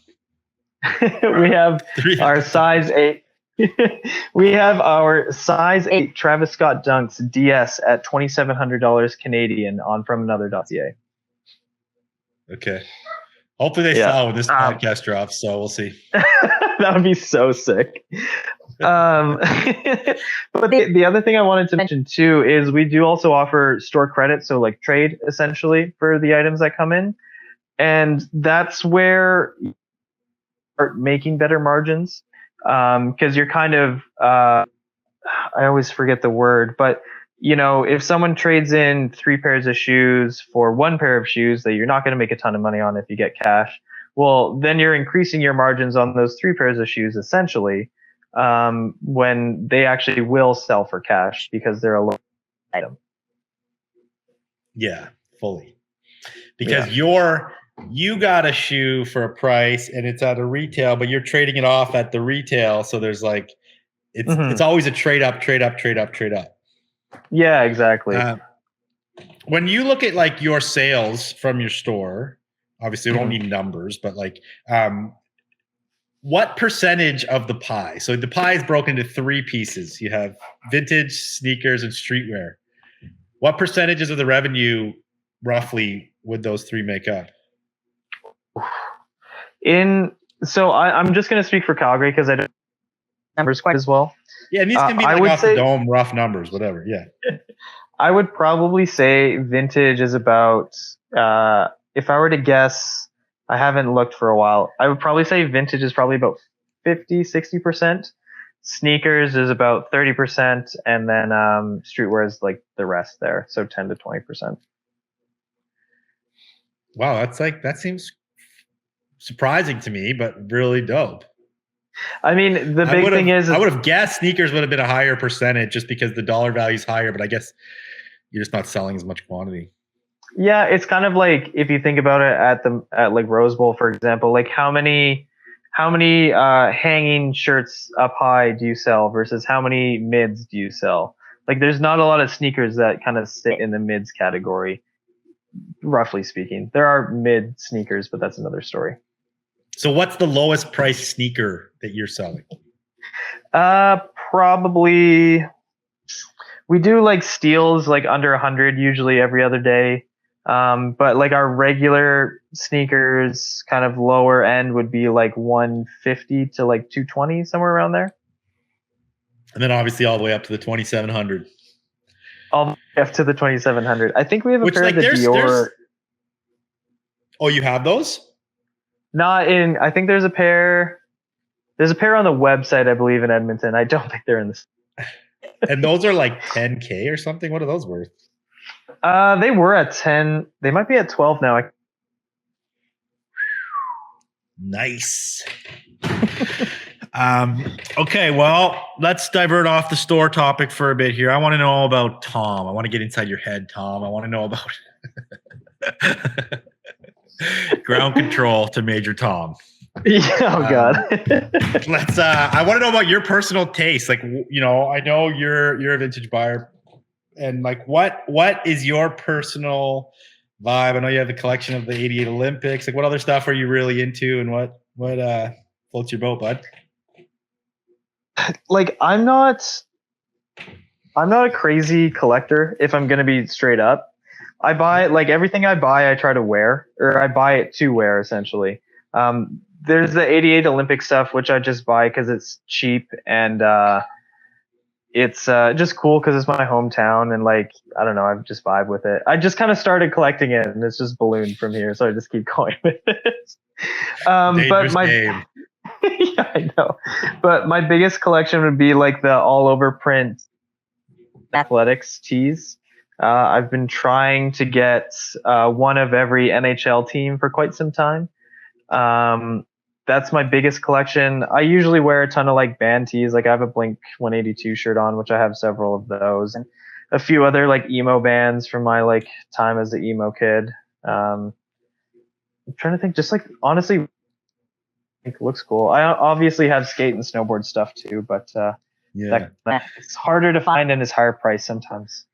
$3,000. We have our size 8. We have our size 8 Travis Scott Dunks DS at $2,700 Canadian on fromanother.ca. Okay. Hopefully they Yeah. sell when this podcast drops, so we'll see. That would be so sick. But the other thing I wanted to mention too is we do also offer store credit, so like trade essentially for the items that come in, and that's where you start making better margins because you're kind of I always forget the word, but you know, if someone trades in 3 pairs of shoes for 1 pair of shoes that you're not going to make a ton of money on if you get cash, well, then you're increasing your margins on those 3 pairs of shoes essentially when they actually will sell for cash because they're a low item. Yeah, fully. Because you got a shoe for a price and it's at a retail, but you're trading it off at the retail, so there's like it's always a trade up. Yeah, exactly. When you look at like your sales from your store, obviously we don't need numbers, but like what percentage of the pie? So the pie is broken into 3 pieces. You have vintage, sneakers, and streetwear. What percentages of the revenue roughly would those 3 make up? So I'm just going to speak for Calgary because I don't numbers quite as well. Yeah, and these can be like off the dome, rough numbers, whatever. Yeah. I would probably say vintage is about, if I were to guess, I haven't looked for a while. I would probably say vintage is probably about 50-60%. Sneakers is about 30%, and then streetwear is like the rest there, so 10 to 20%. Wow, that seems surprising to me, but really dope. I mean, the big thing is I would have guessed sneakers would have been a higher percentage just because the dollar value is higher, but I guess you're just not selling as much quantity. Yeah, it's kind of like if you think about it at like Rose Bowl, for example, like how many hanging shirts up high do you sell versus how many mids do you sell? Like there's not a lot of sneakers that kind of sit in the mids category, roughly speaking. There are mid sneakers, but that's another story. So what's the lowest price sneaker that you're selling? Probably we do like steals like under 100 usually every other day. But like our regular sneakers kind of lower end would be like 150 to like 220, somewhere around there. And then obviously all the way up to the 2,700. All the way up to the 2,700. I think we have a pair of the Dior. Oh, you have those? Not in, I think there's a pair on the website, I believe, in Edmonton. I don't think they're in this. And those are like 10K or something? What are those worth? They were at 10. They might be at 12 now. Nice. Okay, well, let's divert off the store topic for a bit here. I want to know about Tom. I want to get inside your head, Tom. I want to know about ground control to Major Tom. Yeah, oh God. Let's. I want to know about your personal taste. Like, you know, I know you're a vintage buyer, and like, what is your personal vibe? I know you have the collection of the '88 Olympics. Like, what other stuff are you really into, and what floats your boat, bud? Like, I'm not a crazy collector. If I'm gonna be straight up, I buy like everything I buy, I try to wear, or I buy it to wear essentially. There's the '88 Olympic stuff, which I just buy because it's cheap and it's just cool because it's my hometown and like I don't know, I just vibe with it. I just kind of started collecting it and it's just ballooned from here, so I just keep going with it. But my yeah, I know. But my biggest collection would be like the all over print athletics tees. I've been trying to get one of every NHL team for quite some time. That's my biggest collection. I usually wear a ton of like band tees. Like I have a Blink 182 shirt on, which I have several of those, and a few other like emo bands from my like time as an emo kid. I'm trying to think, just like honestly, it looks cool. I obviously have skate and snowboard stuff too, but Yeah. It's harder to find and it's higher price sometimes.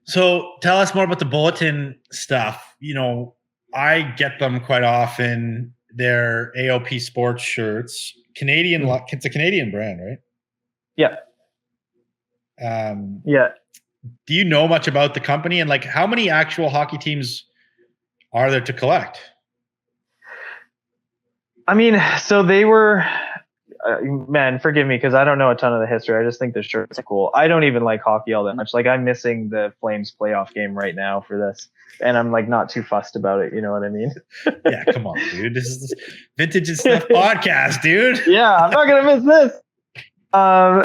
So tell us more about the Bulletin stuff. I get them quite often. They're AOP sports shirts. Canadian. It's a Canadian brand, right? Yeah. Yeah. Do you know much about the company, and like how many actual hockey teams are there to collect? I mean, so they were, man, forgive me because I don't know a ton of the history. I just think the shirts are cool. I don't even like hockey all that much. Like I'm missing the Flames playoff game right now for this, and I'm like not too fussed about it. You know what I mean? Yeah, come on, dude. This is Vintage and Stuff podcast, dude. Yeah, I'm not gonna miss this. No,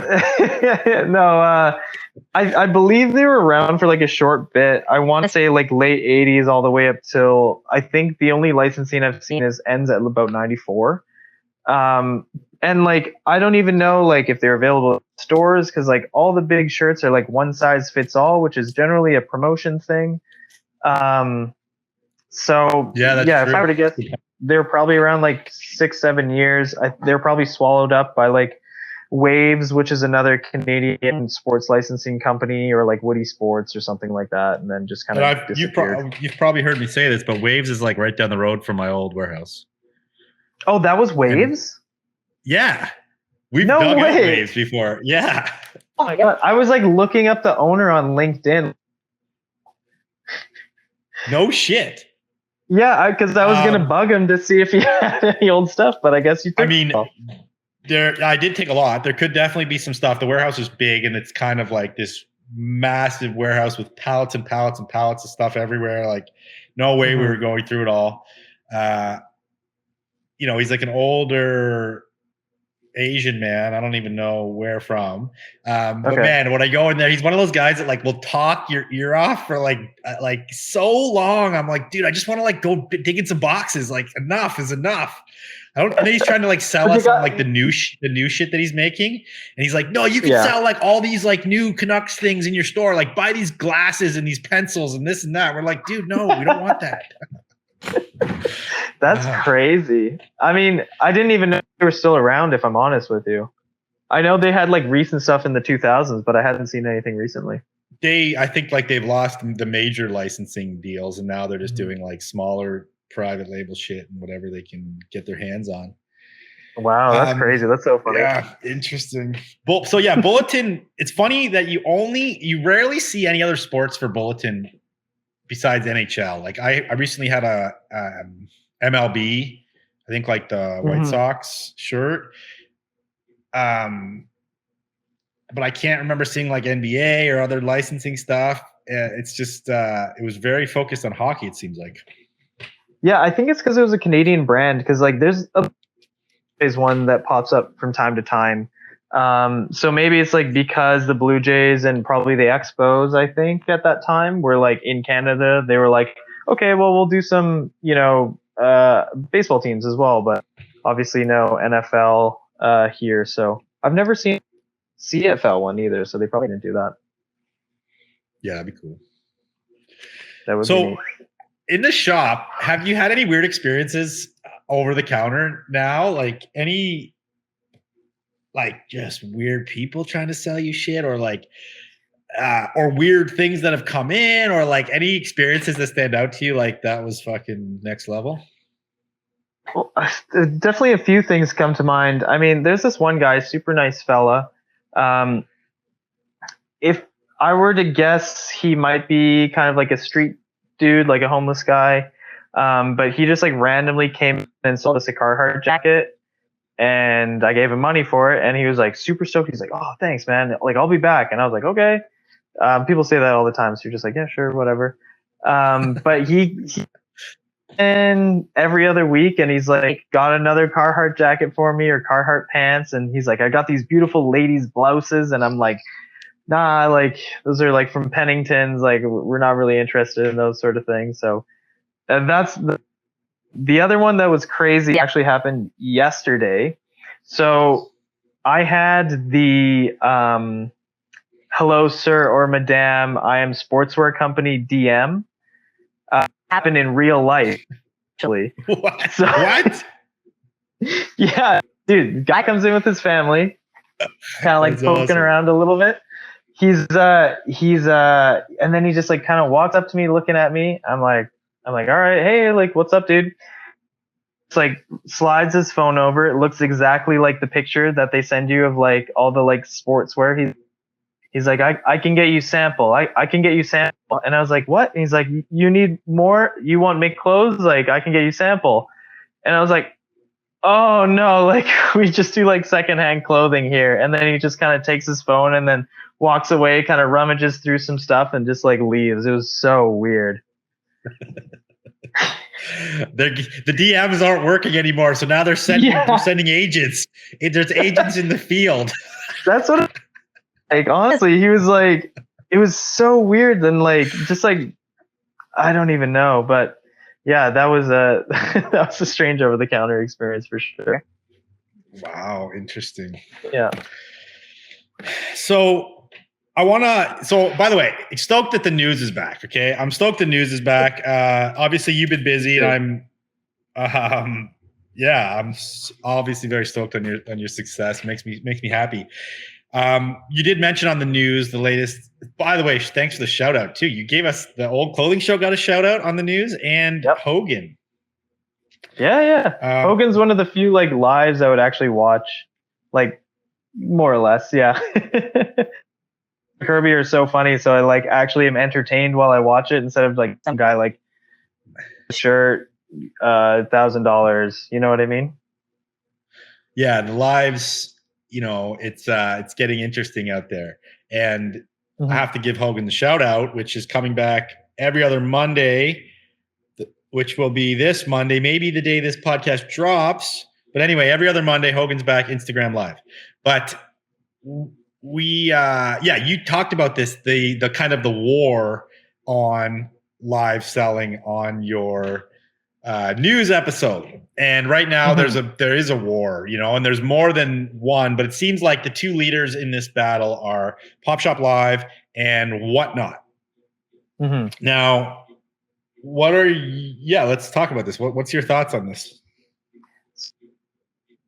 I believe they were around for like a short bit. I want to say like late 80s all the way up till I think the only licensing I've seen ends at about 94. And like I don't even know like if they're available in stores because like all the big shirts are like one size fits all, which is generally a promotion thing. So yeah, if I were to guess, they're probably around like 6-7 years. They're probably swallowed up by like Waves, which is another Canadian sports licensing company, or like Woody Sports or something like that, and then just kind of disappeared. You've probably heard me say this, but Waves is like right down the road from my old warehouse. Oh, that was Waves? Yeah. We've dug out Waves before. Yeah. Oh my God. I was like looking up the owner on LinkedIn. No shit. Yeah, because I was going to bug him to see if he had any old stuff, but I guess you took I did take a lot. There could definitely be some stuff. The warehouse is big, and it's kind of like this massive warehouse with pallets and pallets and pallets of stuff everywhere. Like, no way we were going through it all. He's like an older Asian man. I don't even know where from. But man, when I go in there, he's one of those guys that like will talk your ear off for like so long. I'm like, dude, I just want to like go dig in some boxes. Like, enough is enough. And then he's trying to like sell us on like the new shit that he's making. And he's like, no, you can sell like all these like new Canucks things in your store. Like buy these glasses and these pencils and this and that. We're like, dude, no, we don't want that. That's crazy. I mean, I didn't even know they were still around, if I'm honest with you. I know they had like recent stuff in the 2000s, but I hadn't seen anything recently. I think like they've lost the major licensing deals, and now they're just doing like smaller private label shit and whatever they can get their hands on. Wow, that's crazy. That's so funny. Yeah, interesting. So yeah, Bulletin. It's funny that you rarely see any other sports for Bulletin besides NHL. Like I recently had a MLB, I think like the White Sox shirt. But I can't remember seeing like NBA or other licensing stuff. It's just it was very focused on hockey, it seems like. Yeah, I think it's because it was a Canadian brand. Because like there's one that pops up from time to time. So maybe it's like because the Blue Jays and probably the Expos, I think at that time were like in Canada, they were like, okay, well we'll do some baseball teams as well, but obviously no NFL here. So I've never seen CFL one either, so they probably didn't do that. Yeah, that'd be cool. That would be neat. In the shop, have you had any weird experiences over the counter now? Like any like just weird people trying to sell you shit, or like or weird things that have come in, or like any experiences that stand out to you like that was fucking next level? Well, definitely a few things come to mind. I mean, there's this one guy, super nice fella. If I were to guess, he might be kind of like a street dude, like a homeless guy. But he just like randomly came and sold us a Carhartt jacket, and I gave him money for it, and he was like super stoked. He's like, "Oh, thanks, man. Like, I'll be back." And I was like, "Okay." People say that all the time, so you're just like, "Yeah, sure, whatever." But he and every other week, and he's like, got another Carhartt jacket for me, or Carhartt pants, and he's like, "I got these beautiful ladies blouses," and I'm like, "Nah, like those are like from Pennington's. Like we're not really interested in those sort of things." So that's the other one that was crazy. Actually happened yesterday. So I had the "Hello, sir" or "Madame, I am sportswear company" DM happen in real life. Actually, what? Yeah, dude, guy comes in with his family. kind of like That's poking awesome. around a little bit. And then he just like kind of walks up to me, looking at me. I'm like, all right, hey, like, what's up, dude? It's like slides his phone over. It looks exactly like the picture that they send you of like all the like sportswear. He's like, I can get you sample. I can get you sample. And I was like, what? And he's like, you need more? You want make clothes? Like, I can get you sample. And I was like, oh no, like we just do like secondhand clothing here. And then he just kind of takes his phone and then walks away, kind of rummages through some stuff and just like leaves. It was so weird. The DMs aren't working anymore, so now they're sending agents. There's agents in the field. That's what, like, honestly, he was like, it was so weird. And like, just like, I don't even know, but yeah, that was a that was a strange over the counter experience for sure. Wow, interesting. Yeah. So by the way, stoked that the news is back. Okay. I'm stoked the news is back. Obviously you've been busy and I'm obviously very stoked on your success. Makes me happy. You did mention on the news the latest. By the way, thanks for the shout out too. You gave us the old clothing show got a shout out on the news, and Hogan. Yeah. Hogan's one of the few like lives I would actually watch, like more or less. Yeah. Kirby are so funny, so I like actually am entertained while I watch it instead of like some guy like shirt, $1,000. You know what I mean? Yeah, the lives. It's getting interesting out there, and I have to give Hogan the shout out, which is coming back every other Monday, which will be this Monday, maybe the day this podcast drops. But anyway, every other Monday, Hogan's back Instagram Live. But you talked about this, the kind of the war on live selling on your news episode. And right now there is a war, and there's more than one, but it seems like the two leaders in this battle are Pop Shop Live and Whatnot. Now, let's talk about this. What's your thoughts on this?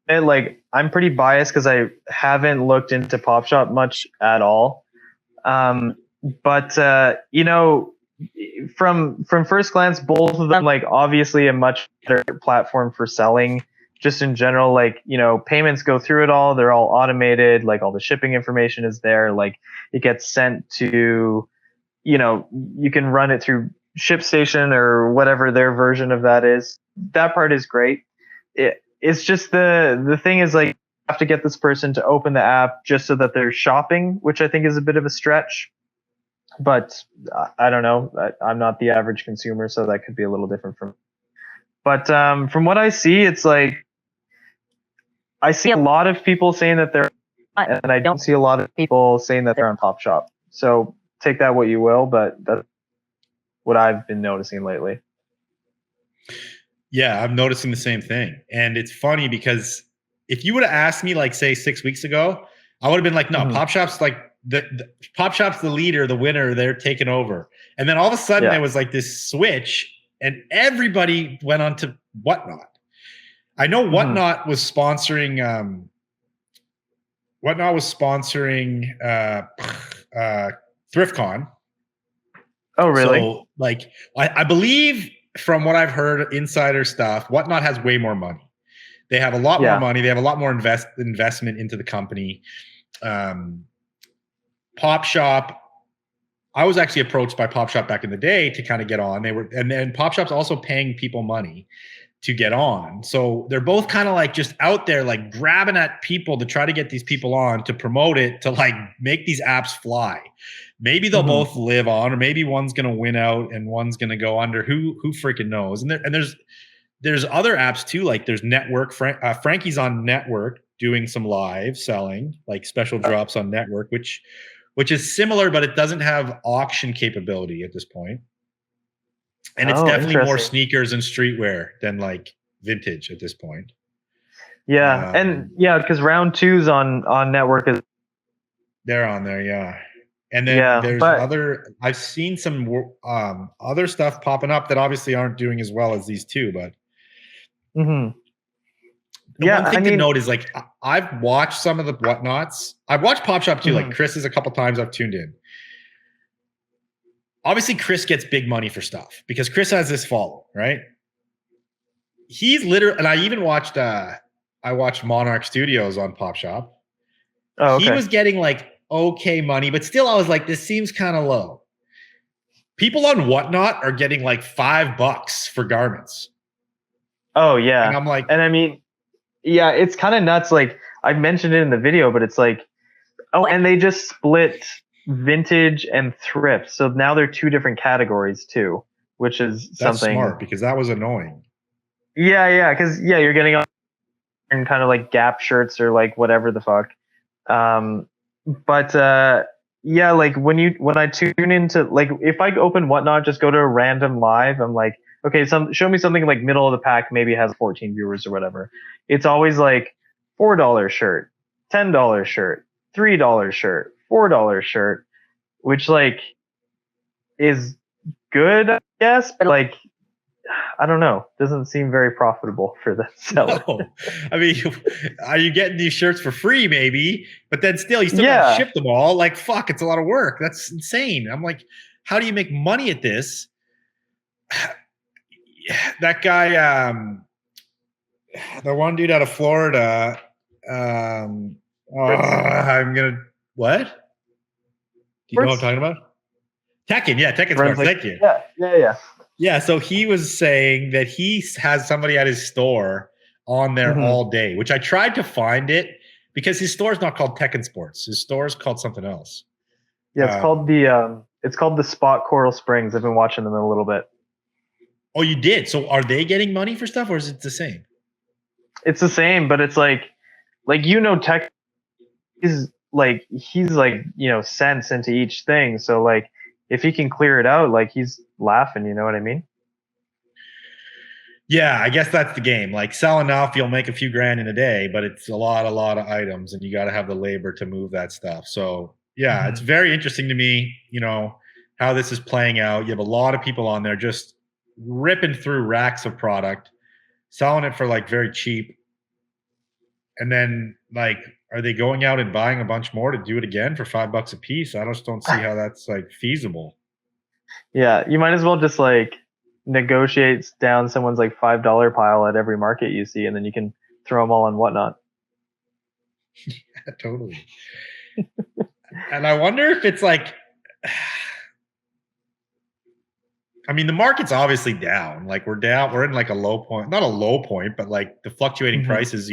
Like, I'm pretty biased because I haven't looked into Pop Shop much at all. But from first glance, both of them, like, obviously a much better platform for selling. Just in general, like, payments go through it all. They're all automated. Like, all the shipping information is there. Like, it gets sent to, you can run it through ShipStation or whatever their version of that is. That part is great. It's just the thing is, like, you have to get this person to open the app just so that they're shopping, which I think is a bit of a stretch. But I don't know. I'm not the average consumer, so that could be a little different from. But from what I see, it's like I see a lot of people saying that they're, and I don't see a lot of people saying that they're on Pop Shop. So take that what you will, but that's what I've been noticing lately. Yeah, I'm noticing the same thing. And it's funny because if you would have asked me, like, say 6 weeks ago, I would have been like, no, Pop Shop's like the Pop Shop's the leader, the winner, they're taking over. And then all of a sudden there was like this switch and everybody went on to Whatnot. I know Whatnot was sponsoring ThriftCon. Oh, really? So, like, I believe from what I've heard, insider stuff, Whatnot has way more money. They have a lot more money. They have a lot more investment into the company. Pop Shop, I was actually approached by Pop Shop back in the day to kind of get on. And then Pop Shop's also paying people money to get on. So they're both kind of like just out there, like grabbing at people to try to get these people on, to promote it, to like make these apps fly. Maybe they'll both live on, or maybe one's going to win out and one's going to go under. Who freaking knows? And there's other apps too. Like there's Network. Frankie's on Network doing some live selling, like special drops on Network, which is similar, but it doesn't have auction capability at this point. And it's definitely more sneakers and streetwear than like vintage at this point. Yeah, and because round two's on Network. They're on there, yeah. And then there's I've seen some other stuff popping up that obviously aren't doing as well as these two, but The one thing to note is like I've watched some of the whatnots. I've watched Pop Shop too. Like Chris's a couple times I've tuned in. Obviously, Chris gets big money for stuff because Chris has this follow, right? He's literally, and I even watched I watched Monarch Studios on Pop Shop. Oh, okay. He was getting like okay money, but still I was like, this seems kind of low. People on Whatnot are getting like $5 for garments. Oh yeah. And I'm like, and I mean, yeah, it's kind of nuts. Like I mentioned it in the video, but it's like, oh, and they just split vintage and thrift. So now they're two different categories too, which is that's something smart because that was annoying. Yeah, because you're getting on kind of like Gap shirts or like whatever the fuck. But like when I tune into, like, if I open Whatnot, just go to a random live, I'm like, okay, show me something like middle of the pack, maybe has 14 viewers or whatever. It's always like $4 shirt, $10 shirt, $3 shirt, $4 shirt, which like is good, I guess, but like, I don't know. Doesn't seem very profitable for the seller. No. I mean, are you getting these shirts for free? Maybe, but then still, you still got to ship them all. Like, fuck, it's a lot of work. That's insane. I'm like, how do you make money at this? That guy, the one dude out of Florida. I'm gonna what? Do you know what I'm talking about? Tekken, yeah, Tekken Sports. Thank you. Yeah. Yeah, so he was saying that he has somebody at his store on there all day, which I tried to find it because his store is not called Tekken Sports. His store is called something else. Yeah, it's called the Spot Coral Springs. I've been watching them a little bit. Oh, you did? So are they getting money for stuff, or is it the same? It's the same, but it's like Tech is like he's like cents into each thing. So like if he can clear it out, like he's laughing. You know what I mean? Yeah, I guess that's the game. Like sell enough, you'll make a few grand in a day, but it's a lot of items, and you got to have the labor to move that stuff. So yeah, it's very interesting to me, how this is playing out. You have a lot of people on there just ripping through racks of product, selling it for like very cheap. And then like, are they going out and buying a bunch more to do it again for $5 a piece? I just don't see how that's like feasible. Yeah, you might as well just like negotiate down someone's like $5 pile at every market you see, and then you can throw them all on Whatnot. Yeah, totally. And I wonder if it's like, I mean, the market's obviously down. Like we're down. We're in like a low point, not a low point, but like the fluctuating prices.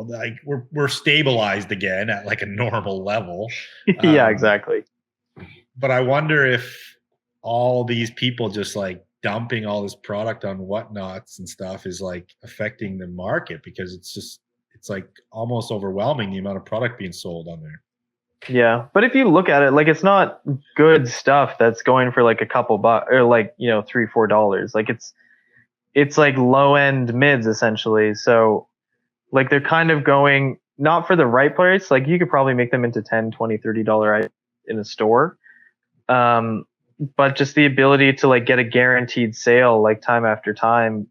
Like we're stabilized again at like a normal level. Yeah, exactly. But I wonder if all these people just like dumping all this product on Whatnots and stuff is like affecting the market, because it's like almost overwhelming the amount of product being sold on there. Yeah, but if you look at it, like it's not good stuff that's going for like a couple bucks or like $3-4. Like it's like low end mids essentially. So like they're kind of going not for the right price. Like you could probably make them into $10, $20, $30 in a store. But just the ability to like get a guaranteed sale like time after time,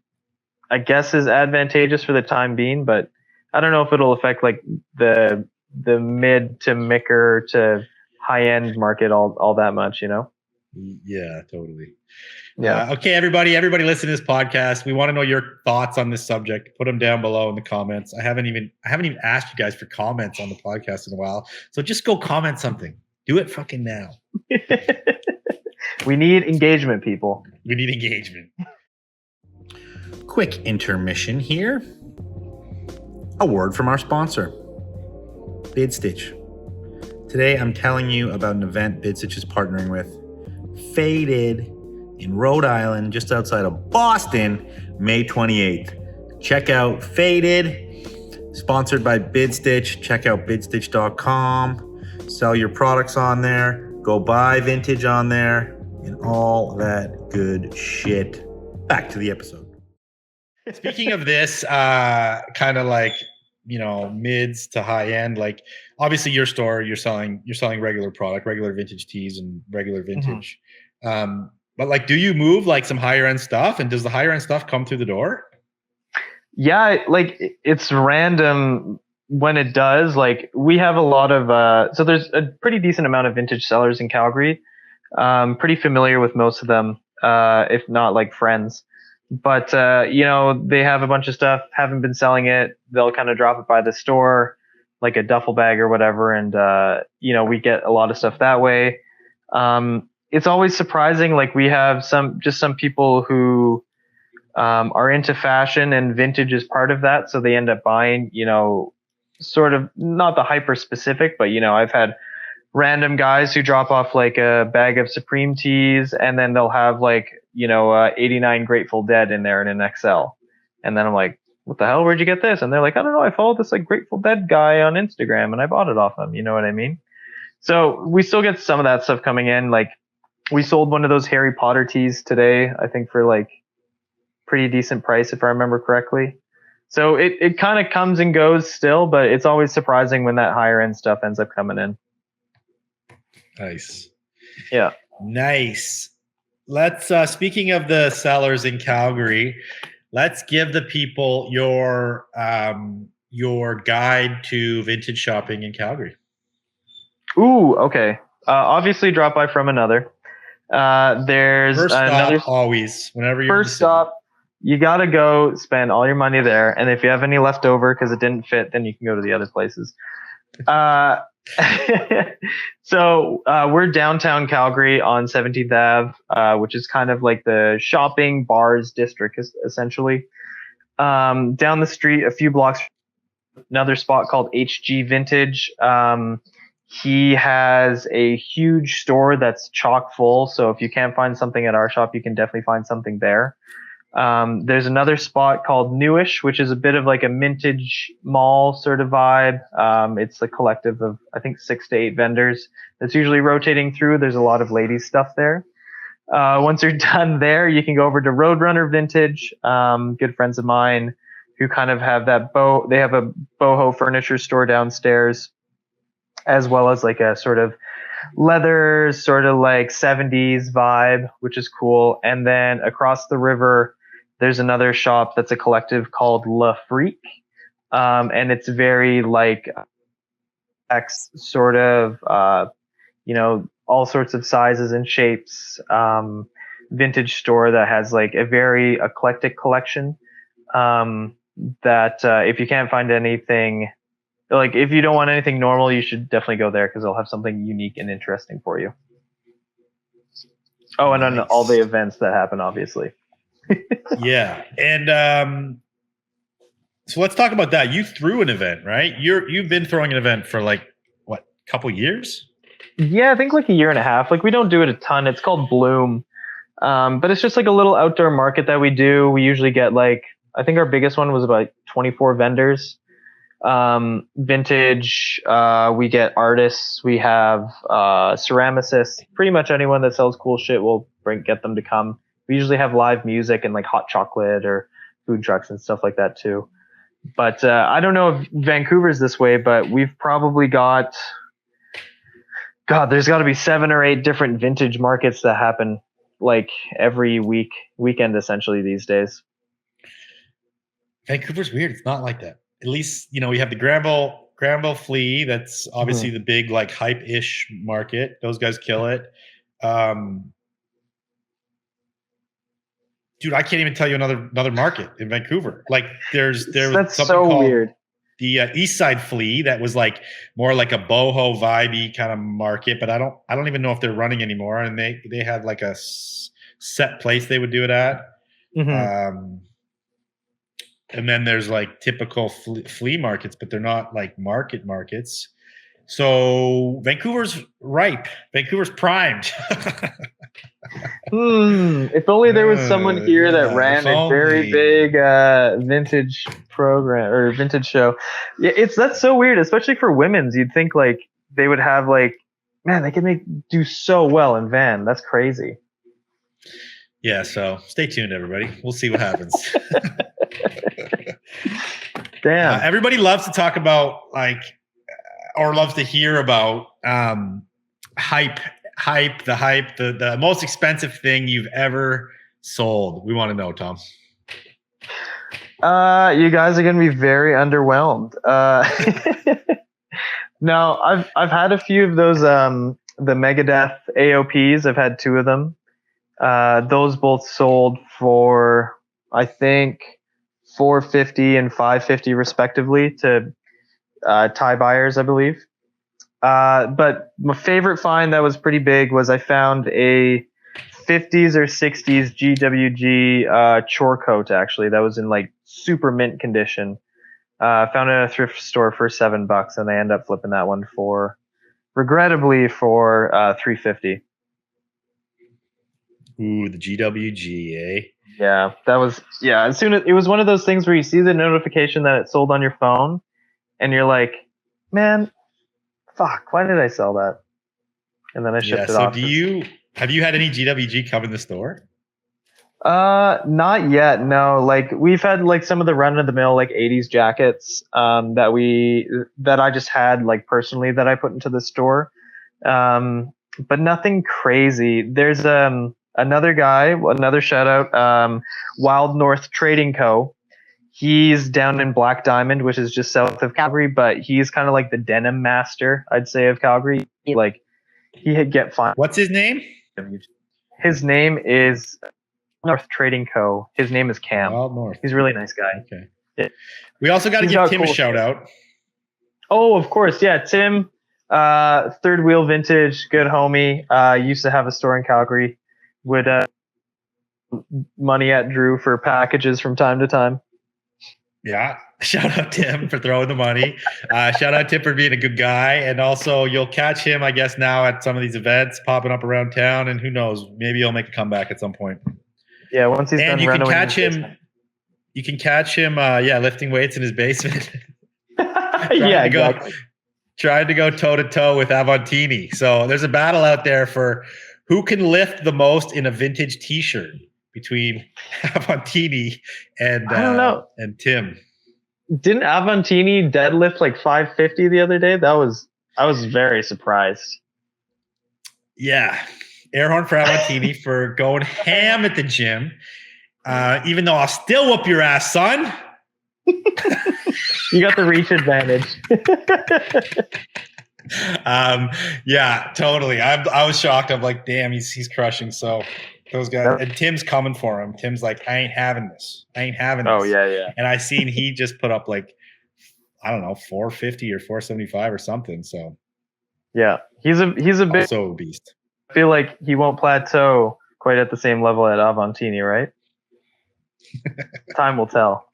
I guess is advantageous for the time being. But I don't know if it'll affect like the mid to micker to high end market all that much, Yeah, totally. Yeah. Okay, everybody listen to this podcast. We want to know your thoughts on this subject. Put them down below in the comments. I haven't even asked you guys for comments on the podcast in a while. So just go comment something. Do it fucking now. We need engagement, people. We need engagement. Quick intermission here. A word from our sponsor, BidStitch. Today, I'm telling you about an event BidStitch is partnering with, Faded, in Rhode Island, just outside of Boston, May 28th. Check out Faded, sponsored by BidStitch. Check out bidstitch.com. Sell your products on there. Go buy vintage on there and all that good shit. Back to the episode. Speaking of this, kind of like, mids to high end, like obviously your store, you're selling regular product, regular vintage tees and regular vintage. But like, do you move like some higher end stuff, and does the higher end stuff come through the door? Yeah, like it's random when it does. Like we have a lot of so there's a pretty decent amount of vintage sellers in Calgary. Pretty familiar with most of them, if not like friends. But they have a bunch of stuff, haven't been selling it. They'll kind of drop it by the store, like a duffel bag or whatever, and we get a lot of stuff that way. It's always surprising. Like we have some people who are into fashion, and vintage is part of that. So they end up buying, sort of not the hyper specific, but I've had random guys who drop off like a bag of Supreme tees, and then they'll have like 89 Grateful Dead in there in an XL, and then I'm like, what the hell? Where'd you get this? And they're like, I don't know. I followed this like Grateful Dead guy on Instagram, and I bought it off him. You know what I mean? So we still get some of that stuff coming in. Like we sold one of those Harry Potter tees today, I think for like pretty decent price if I remember correctly. So it kind of comes and goes still, but it's always surprising when that higher end stuff ends up coming in. Nice. Yeah. Nice. Let's speaking of the sellers in Calgary, let's give the people your guide to vintage shopping in Calgary. Ooh, okay. Obviously drop by From Another. There's First another stop, always, whenever you're first stop. You gotta go spend all your money there, and if you have any left over because it didn't fit, then you can go to the other places. So we're downtown Calgary on 17th Ave, which is kind of like the shopping bars district, essentially. Down the street, a few blocks, another spot called HG Vintage. He has a huge store that's chock full. So if you can't find something at our shop, you can definitely find something there. There's another spot called Newish, which is a bit of like a mintage mall sort of vibe. It's a collective of, I think, 6 to 8 vendors that's usually rotating through. There's a lot of ladies stuff there. Once you're done there, you can go over to Roadrunner Vintage. Good friends of mine who kind of have they have a boho furniture store downstairs, as well as like a sort of leather, sort of like 70s vibe, which is cool. And then across the river, there's another shop that's a collective called La Freak. And it's very like X sort of, all sorts of sizes and shapes, vintage store that has like a very eclectic collection. That if you can't find anything, like if you don't want anything normal, you should definitely go there because they'll have something unique and interesting for you. Oh, and nice. On all the events that happen, obviously. Yeah. And so let's talk about that. You threw an event, right? You've been throwing an event for like what, couple years? Yeah, I think like a year and a half. Like we don't do it a ton. It's called Bloom. But it's just like a little outdoor market that we do. We usually get like, I think our biggest one was about 24 vendors. Vintage, we get artists, we have ceramicists, pretty much anyone that sells cool shit we'll get them to come. We usually have live music and like hot chocolate or food trucks and stuff like that too. But I don't know if Vancouver's this way, but we've probably got, there's got to be 7 or 8 different vintage markets that happen like every weekend essentially these days. Vancouver's weird. It's not like that. At least, we have the Granville Flea. That's obviously the big like hype-ish market. Those guys kill it. Dude, I can't even tell you another market in Vancouver. Like there was that's something so called weird. The East Side Flea that was like more like a boho vibey kind of market, but I don't even know if they're running anymore. And they had like a set place they would do it at. Mm-hmm. And then there's like typical flea markets, but they're not like markets. So Vancouver's ripe. Vancouver's primed. If only there was someone here that ran a very big vintage program or vintage show. Yeah, that's so weird, especially for women's. You'd think like they would have like, man, they can do so well in Van. That's crazy. Yeah, so stay tuned, everybody. We'll see what happens. Damn. Everybody loves to talk about or loves to hear about hype, the most expensive thing you've ever sold. We want to know, Tom. You guys are gonna be very underwhelmed. No, I've had a few of those the Megadeth AOPs. I've had two of them. Those both sold for I think 450 and 550 respectively to Thai buyers, I believe. But my favorite find that was pretty big was I found a 50s or 60s GWG chore coat, actually, that was in like super mint condition. Found it at a thrift store for $7, and I ended up flipping that one for, regrettably, for 350. Ooh, the GWG, eh? Yeah, that was As soon as it was one of those things where you see the notification that it sold on your phone, and you're like, man, fuck, why did I sell that? And then I shipped it off. Have you had any GWG come in the store? Not yet. No, like we've had like some of the run of the mill like 80s jackets that I just had like personally that I put into the store. But nothing crazy. There's another guy, another shout out, Wild North Trading Co. He's down in Black Diamond, which is just south of Calgary, but he's kind of like the denim master, I'd say, of Calgary. Like he'd get fine. What's his name? His name is North Trading Co. His name is Cam. Wild North. He's a really nice guy. Okay. Yeah. We also got to give Tim a shout out. Oh, of course. Yeah, Tim, Third Wheel Vintage, good homie. Used to have a store in Calgary. Would money at Drew for packages from time to time. Yeah. Shout out Tim for throwing the money. Shout out Tim for being a good guy. And also you'll catch him, I guess, now at some of these events popping up around town. And who knows, maybe he'll make a comeback at some point. Yeah, once he's done renovating. You can catch him, lifting weights in his basement. Trying to go toe to toe with Avantini. So there's a battle out there for who can lift the most in a vintage T-shirt between Avantini and I don't know. And Tim. Didn't Avantini deadlift like 550 the other day? I was very surprised. Yeah. Air horn for Avantini for going ham at the gym. Even though I'll still whoop your ass, son. You got the reach advantage. Yeah, totally. I was shocked. I'm like, damn, he's crushing. So those guys, and Tim's coming for him. Tim's like, I ain't having this. Oh yeah. And I seen he just put up like, I don't know, 450 or 475 or something. So yeah, he's a bit also a beast. I feel like he won't plateau quite at the same level at Avantini, right? Time will tell.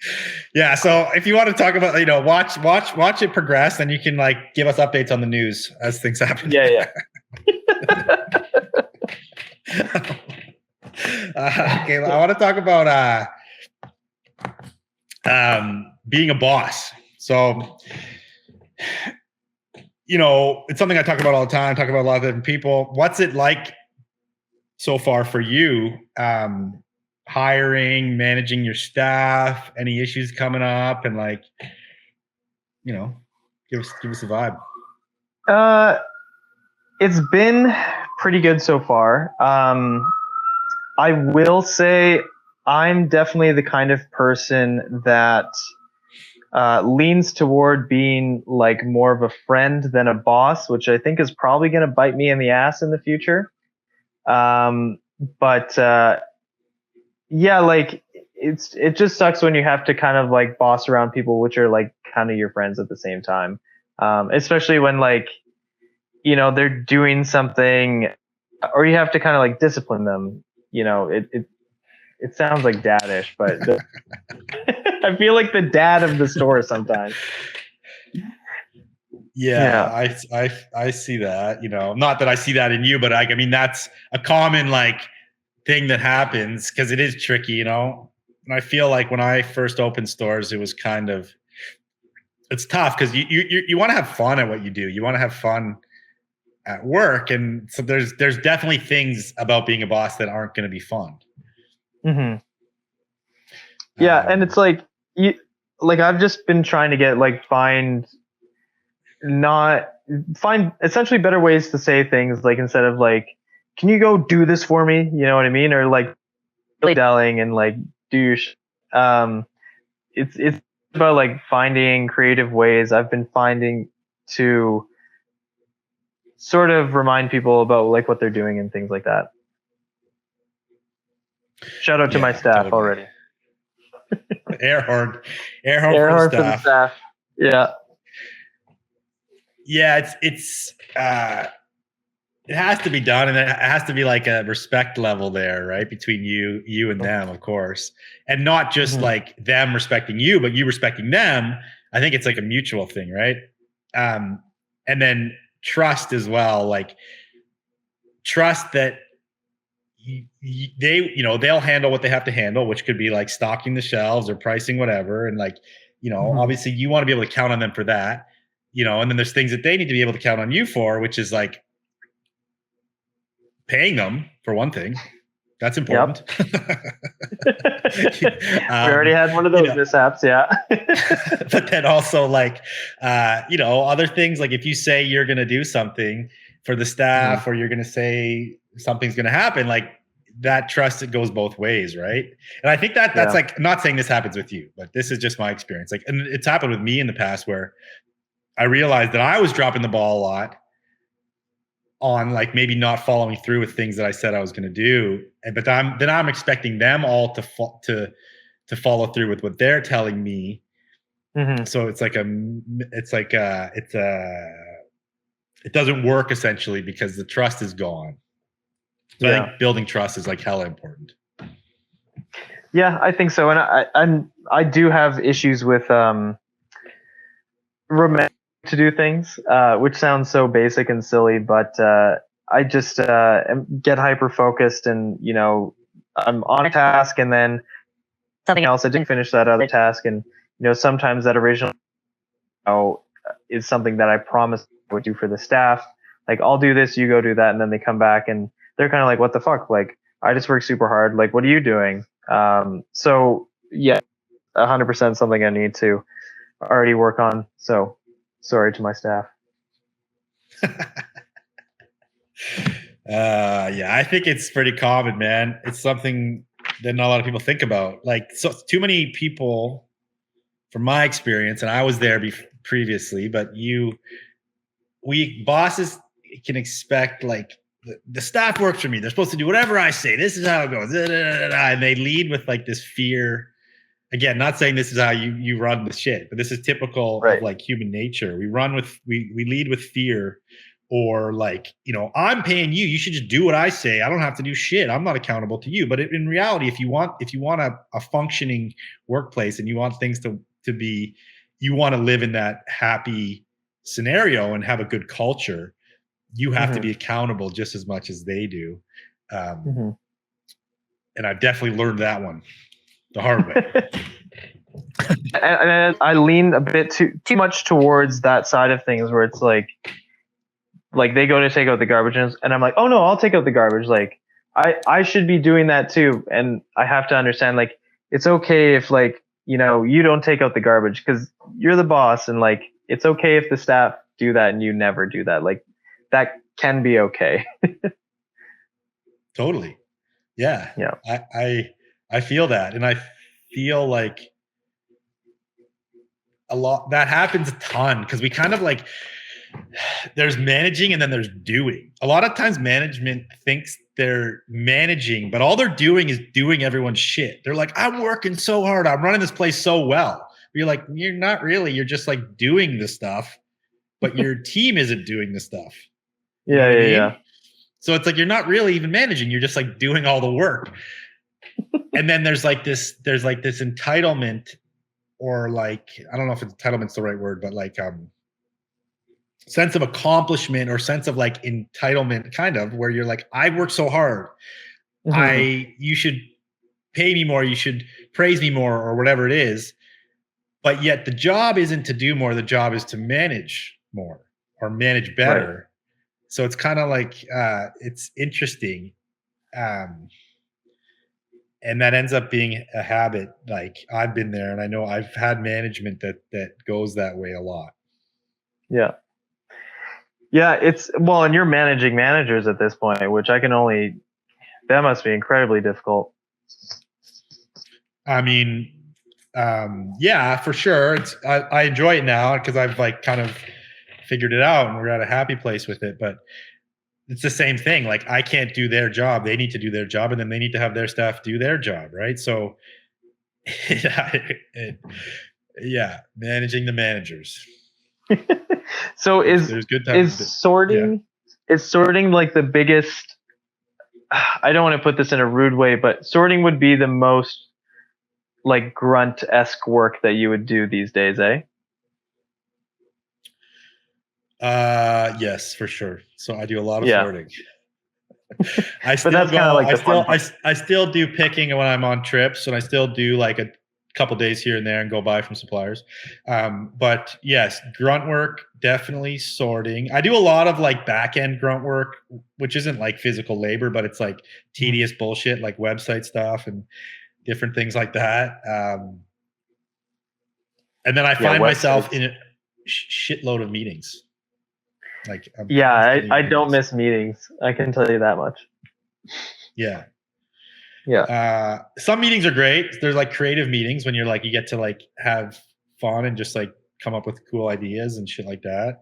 Yeah, so if you want to talk about, watch it progress, then you can like give us updates on the news as things happen. Yeah. Okay, I want to talk about being a boss. So, it's something I talk about all the time. I talk about a lot of different people. What's it like so far for you? Hiring, managing your staff, any issues coming up, and like, give us a vibe. It's been pretty good so far. I will say I'm definitely the kind of person that leans toward being like more of a friend than a boss, which I think is probably going to bite me in the ass in the future. Yeah, like it just sucks when you have to kind of like boss around people which are like kind of your friends at the same time. Especially when like, they're doing something or you have to kind of like discipline them. It sounds like daddish, but I feel like the dad of the store sometimes. Yeah. I see that, not that I see that in you, but I mean, that's a common like thing that happens because it is tricky, and I feel like when I first opened stores, it was it's tough because you want to have fun at what you do. You want to have fun at work. And so there's definitely things about being a boss that aren't going to be fun. Mm-hmm. Yeah. And it's like, I've just been trying to get find essentially better ways to say things, like instead of like, can you go do this for me? You know what I mean? Or like really yelling and like do your it's about like finding creative ways I've been finding to sort of remind people about like what they're doing and things like that. Shout out to my Yeah, staff totally. already. Air horn Air for the horn for the staff. staff. Yeah. Yeah, it has to be done, and it has to be like a respect level there, right? Between you and them, of course. And not just like them respecting you, but you respecting them. I think it's like a mutual thing, right? And then trust as well, like trust that they'll handle what they have to handle, which could be like stocking the shelves or pricing whatever. And like, obviously you want to be able to count on them for that, and then there's things that they need to be able to count on you for, which is like paying them for one thing. That's important. We already had one of those mishaps, yeah. But then also like, other things, like if you say you're going to do something for the staff or you're going to say something's going to happen, like that trust, it goes both ways, right? And I think that's like, I'm not saying this happens with you, but this is just my experience. Like, and it's happened with me in the past where I realized that I was dropping the ball a lot on like maybe not following through with things that I said I was going to do, but then I'm expecting them all to follow through with what they're telling me. So it doesn't work essentially because the trust is gone. So I think building trust is like hella important. Yeah, I think so, and I do have issues with romantic to do things, which sounds so basic and silly, but I just get hyper focused, and I'm on a task, and then something else, I didn't finish that other task, and sometimes that original is something that I promised I would do for the staff. Like, I'll do this, you go do that, and then they come back and they're kind of like, what the fuck? Like, I just work super hard. Like, what are you doing? So yeah, 100% something I need to already work on. So sorry to my staff. Yeah, I think it's pretty common, man. It's something that not a lot of people think about. Like, so too many people, from my experience, and I was there previously, but we bosses can expect like the staff works for me. They're supposed to do whatever I say. This is how it goes. And they lead with like this fear. Again, not saying this is how you run the shit, but this is typical of like human nature. We lead with fear, or like, I'm paying you. You should just do what I say. I don't have to do shit. I'm not accountable to you. But in reality, if you want a functioning workplace and you want things to be, you want to live in that happy scenario and have a good culture, you have to be accountable just as much as they do. And I've definitely learned that one the hard way. And I lean a bit too much towards that side of things, where it's like they go to take out the garbage and I'm like, oh no, I'll take out the garbage. Like, I should be doing that too. And I have to understand, like, it's okay if like, you don't take out the garbage because you're the boss, and like, it's okay if the staff do that and you never do that. Like, that can be okay. Totally. Yeah. I feel that. And I feel like a lot that happens a ton because we kind of like, there's managing and then there's doing. A lot of times management thinks they're managing, but all they're doing is doing everyone's shit. They're like, I'm working so hard. I'm running this place so well. You're like, you're not really. You're just like doing the stuff, but your team isn't doing the stuff. Yeah. So it's like, you're not really even managing. You're just like doing all the work. And then there's this entitlement, or like, I don't know if entitlement's the right word, but like, sense of accomplishment or sense of like entitlement, kind of, where you're like, I work so hard. You should pay me more. You should praise me more, or whatever it is. But yet the job isn't to do more. The job is to manage more or manage better. Right. So it's kind of like, it's interesting. And that ends up being a habit. Like, I've been there, and I know I've had management that goes that way a lot. Yeah. Yeah, and you're managing managers at this point, which that must be incredibly difficult. I mean, Yeah, for sure. I enjoy it now because I've like kind of figured it out and we're at a happy place with it. But it's the same thing. Like I can't do their job; they need to do their job, and then they need to have their staff do their job, right? So, yeah, managing the managers. So There's good times. is sorting like the biggest? I don't want to put this in a rude way, but sorting would be the most like grunt-esque work that you would do these days, eh? Yes, for sure. So I do a lot of Yeah. sorting. I But still that's kind of go. like the fun part. I still do picking when I'm on trips, and I still do like a couple days here and there and go buy from suppliers. But yes, grunt work, definitely sorting. I do a lot of like back end grunt work, which isn't like physical labor, but it's like tedious bullshit, like website stuff and different things like that. And then I find myself in a shitload of meetings. Like I don't miss meetings. I can tell you that much. Yeah. Yeah. Some meetings are great. There's like creative meetings when you're like you get to like have fun and just like come up with cool ideas and shit like that.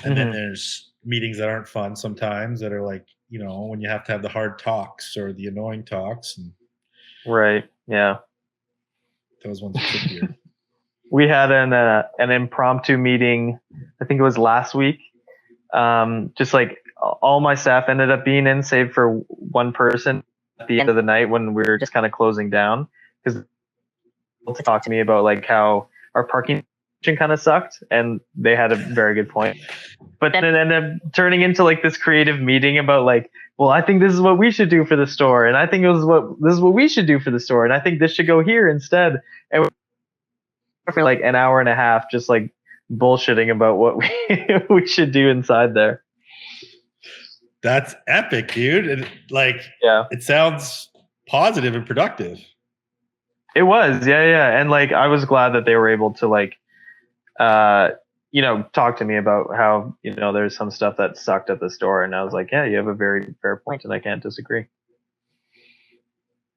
And then there's meetings that aren't fun sometimes that are like, you know, when you have to have the hard talks or the annoying talks and Right. Yeah. those ones are trickier. We had an impromptu meeting, I think it was last week. Just like all my staff ended up being in, save for one person at the end of the night when we were just kind of closing down, because they talked to me about like how our parking kind of sucked, and they had a very good point. But then it ended up turning into like this creative meeting about like, well, I think this is what we should do for the store, and I think this is what we should do for the store, and I think this should go here instead. And for like an hour and a half, just like bullshitting about what we should do inside there. That's epic, dude. And like, yeah, it sounds positive and productive. It was, yeah. And like, I was glad that they were able to like, talk to me about how, there's some stuff that sucked at the store. And I was like, yeah, you have a very fair point and I can't disagree.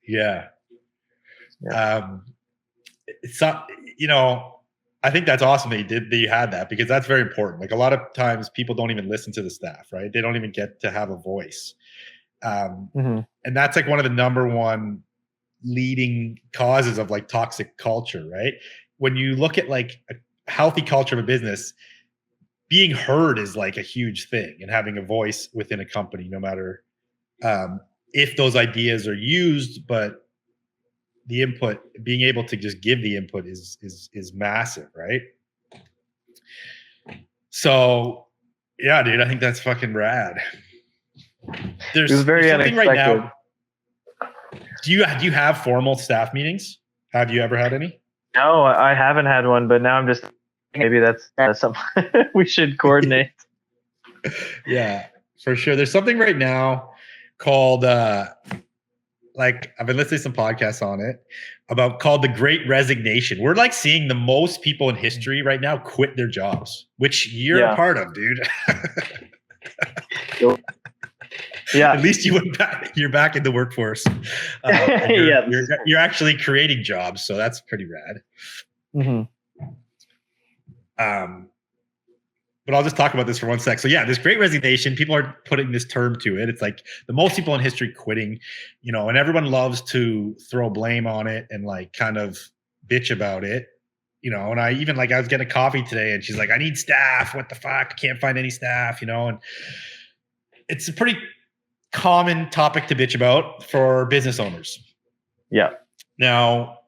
Yeah. It's not, I think that's awesome that you had that, because that's very important. Like a lot of times people don't even listen to the staff, right? They don't even get to have a voice. And that's like one of the number one leading causes of like toxic culture, right? When you look at like a healthy culture of a business, being heard is like a huge thing, and having a voice within a company, no matter if those ideas are used, but the input, being able to just give the input is massive, right? So yeah, dude, I think that's fucking rad. There's something unexpected right now. Do you have formal staff meetings? Have you ever had any? No, I haven't had one, but now I'm just maybe that's something we should coordinate. Yeah, for sure. There's something right now called like I've been listening to some podcasts on it called the Great Resignation. We're like seeing the most people in history right now quit their jobs, which you're a part of, dude. Yeah. At least you're back in the workforce. You're actually creating jobs, so that's pretty rad. But I'll just talk about this for one sec. So yeah, this Great Resignation, people are putting this term to it. It's like the most people in history quitting, and everyone loves to throw blame on it and like kind of bitch about it, and I was getting a coffee today and she's like, I need staff. What the fuck? Can't find any staff, and it's a pretty common topic to bitch about for business owners. Yeah. Now,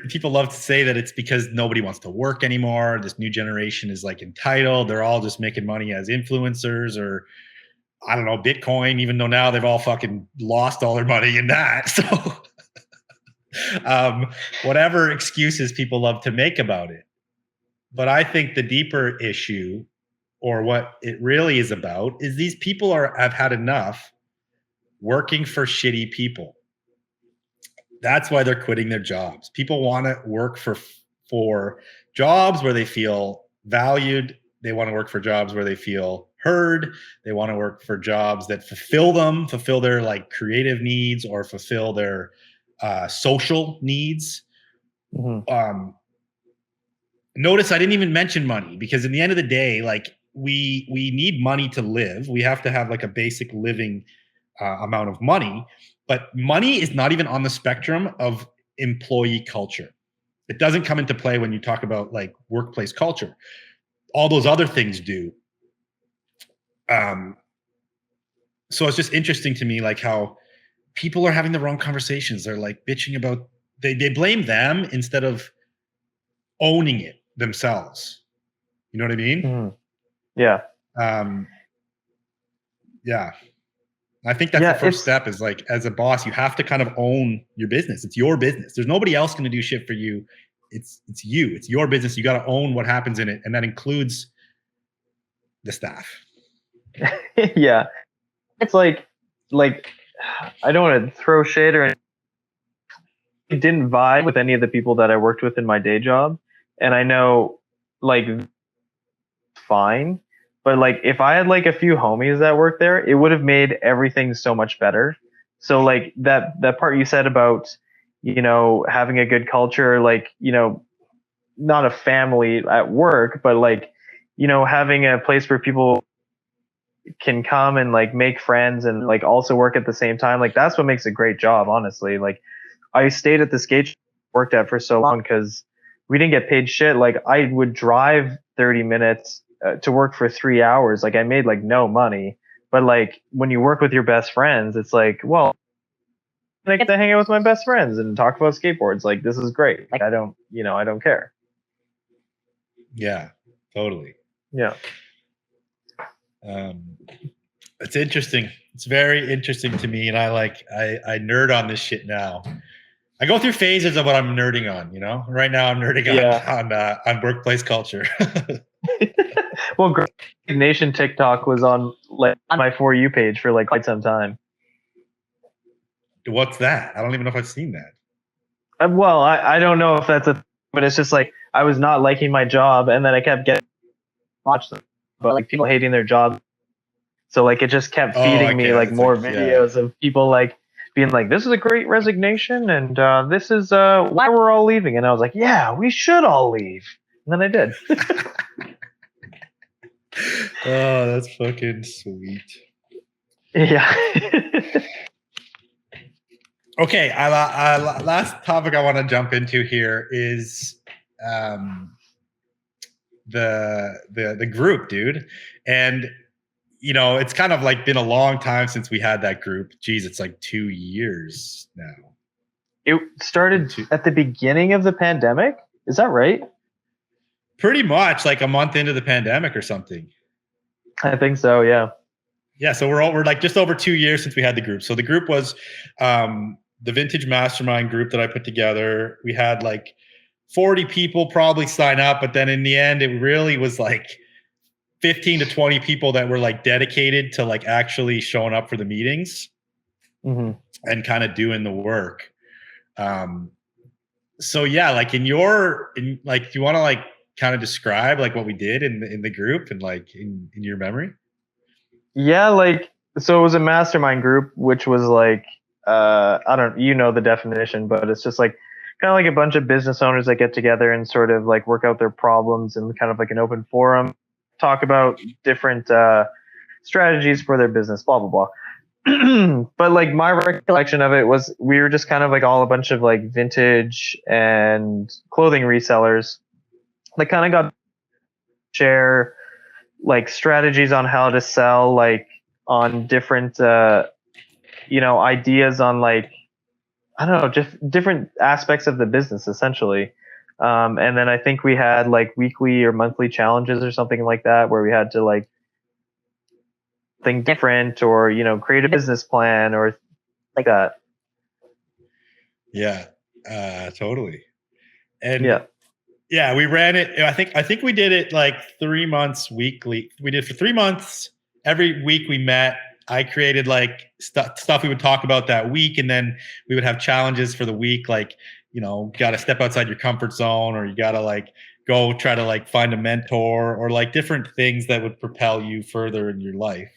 people love to say that it's because nobody wants to work anymore. This new generation is like entitled. They're all just making money as influencers or I don't know, Bitcoin, even though now they've all fucking lost all their money in that. So whatever excuses people love to make about it. But I think the deeper issue, or what it really is about, is these people have had enough working for shitty people. That's why they're quitting their jobs. People want to work for jobs where they feel valued. They want to work for jobs where they feel heard. They want to work for jobs that fulfill their like creative needs or fulfill their social needs. Mm-hmm. Notice I didn't even mention money, because in the end of the day, like we need money to live. We have to have like a basic living amount of money, but money is not even on the spectrum of employee culture. It doesn't come into play when you talk about like workplace culture. All those other things do. So it's just interesting to me, like how people are having the wrong conversations. They're like bitching about, they blame them instead of owning it themselves. You know what I mean? Mm-hmm. Yeah. Um, yeah. I think that's the Yeah. first step, is like, as a boss, you have to kind of own your business. It's your business. There's nobody else going to do shit for you. It's you. It's your business. You got to own what happens in it, and that includes the staff. Yeah. It's like I don't want to throw shade or anything. I didn't vibe with any of the people that I worked with in my day job, and I know like fine, but like if I had like a few homies that worked there, it would have made everything so much better. So like that part you said about having a good culture, like not a family at work, but like having a place where people can come and like make friends and like also work at the same time, like that's what makes a great job, honestly. Like I stayed at the skate shop I worked at for so long because we didn't get paid shit. Like I would drive 30 minutes to work for 3 hours. Like I made like no money, but like when you work with your best friends, it's like, well, I get to hang out with my best friends and talk about skateboards. Like this is great. Like I don't care. Yeah, totally. Yeah. It's interesting. It's very interesting to me, and I nerd on this shit now. I go through phases of what I'm nerding on. Right now I'm nerding on workplace culture. Well, Great Nation TikTok was on like my For You page for like quite some time. What's that? I don't even know if I've seen that. Well, I don't know if that's but it's just like I was not liking my job, and then I kept getting watch them, but like people hating their job. So like it just kept feeding me Okay. like It's more like, yeah. videos of people like being like, "This is a great resignation, and this is why we're all leaving." And I was like, "Yeah, we should all leave." And then I did. Oh, that's fucking sweet. Yeah. Okay, last topic I want to jump into here is the group, dude. And it's kind of like been a long time since we had that group. Geez, it's like 2 years now. It started at the beginning of the pandemic. Is that right? Pretty much like a month into the pandemic or something. I think so. Yeah. Yeah. So we're like just over 2 years since we had the group. So the group was the Vintage Mastermind group that I put together. We had like 40 people probably sign up, but then in the end, it really was like 15 to 20 people that were like dedicated to like actually showing up for the meetings and kind of doing the work. So yeah, like do you want to like kind of describe like what we did in the group and like in your memory? Yeah, like so it was a mastermind group, which was like I don't the definition, but it's just like kind of like a bunch of business owners that get together and sort of like work out their problems in kind of like an open forum, talk about different strategies for their business, blah blah blah. But like my recollection of it was we were just kind of like all a bunch of like vintage and clothing resellers that kind of got share like strategies on how to sell, like on different ideas on like I don't know, just different aspects of the business essentially. And then I think we had like weekly or monthly challenges or something like that where we had to like think different or create a business plan or like that. Yeah, totally. And yeah, we ran it. I think we did it like 3 months weekly. We did for 3 months. Every week we met. I created like stuff we would talk about that week, and then we would have challenges for the week, like got to step outside your comfort zone, or you got to like go try to like find a mentor, or like different things that would propel you further in your life.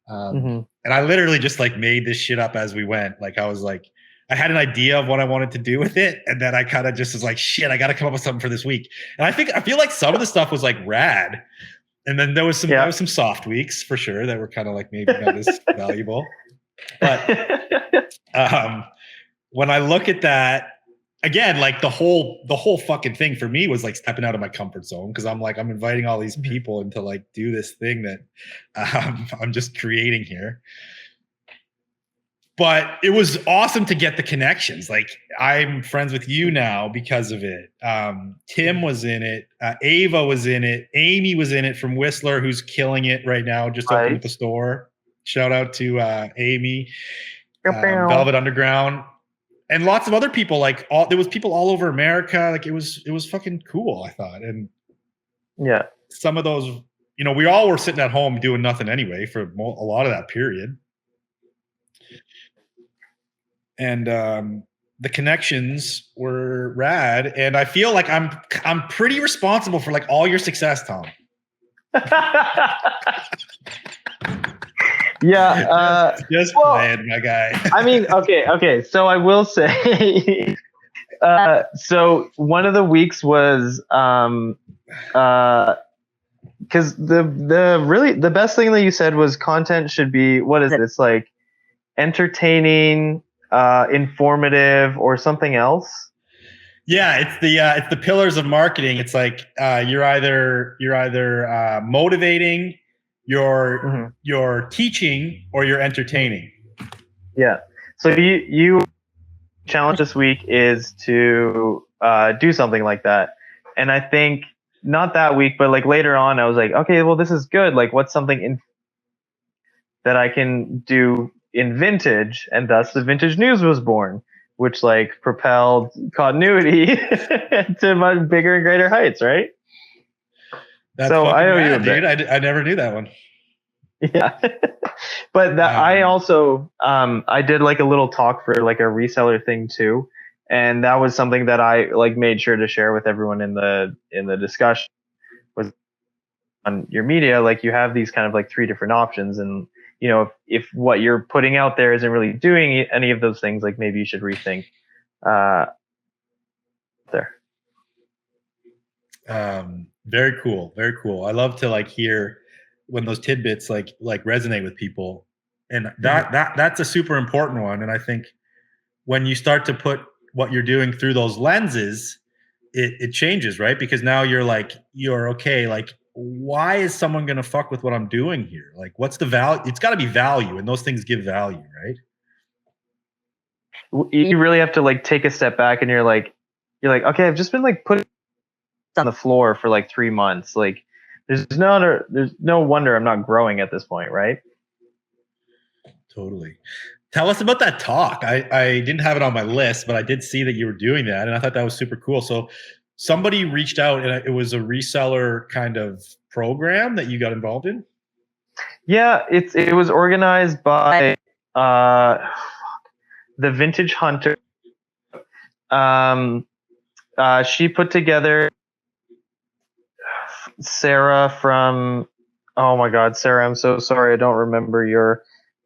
And I literally just like made this shit up as we went. Like I was like, I had an idea of what I wanted to do with it, and then I kind of just was like, shit, I got to come up with something for this week. And I feel like some of the stuff was like rad, and then there was some soft weeks for sure that were kind of like maybe not as valuable. But when I look at that again, like the whole fucking thing for me was like stepping out of my comfort zone, because I'm inviting all these people into like do this thing that I'm just creating here. But it was awesome to get the connections. Like, I'm friends with you now because of it. Tim was in it. Ava was in it. Amy was in it from Whistler, who's killing it right now. Just opened up a store. Shout out to Amy, Velvet Underground, and lots of other people. Like, there was people all over America. Like, it was fucking cool, I thought. And yeah, some of those, you know, we all were sitting at home doing nothing anyway for a lot of that period. And the connections were rad, and I feel like I'm pretty responsible for like all your success, Tom. Yeah, just playing, my guy. I mean, okay. So I will say, so one of the weeks was because the best thing that you said was content should be, what is it? It's like entertaining, informative, or something else. Yeah, it's the pillars of marketing. It's like you're either motivating, you're teaching, or you're entertaining. Yeah. So you challenge this week is to do something like that, and I think not that week, but like later on, I was like, okay, well, this is good. Like, what's something that I can do in vintage, and thus the vintage news was born, which like propelled continuity to much bigger and greater heights, right? That's so I owe you a bit. Dude, I never knew that one. Yeah. But I also I did like a little talk for like a reseller thing too, and that was something that I like made sure to share with everyone in the discussion. Was on your media, like, you have these kind of like 3 different options, and you know, if what you're putting out there isn't really doing any of those things, like maybe you should rethink there. Very cool. Very cool. I love to like hear when those tidbits like resonate with people, and that's a super important one. And I think when you start to put what you're doing through those lenses, it changes, right? Because now you're okay. Like, why is someone going to fuck with what I'm doing here? Like, what's the value? It's got to be value, and those things give value, right? You really have to like take a step back, and you're like, okay, I've just been like putting on the floor for like 3 months. Like, there's no wonder I'm not growing at this point, right? Totally. Tell us about that talk. I didn't have it on my list, but I did see that you were doing that, and I thought that was super cool. So somebody reached out, and it was a reseller kind of program that you got involved in? Yeah, it was organized by the Vintage Hunter. She put together Sarah from, oh my God, Sarah, I'm so sorry, I don't remember your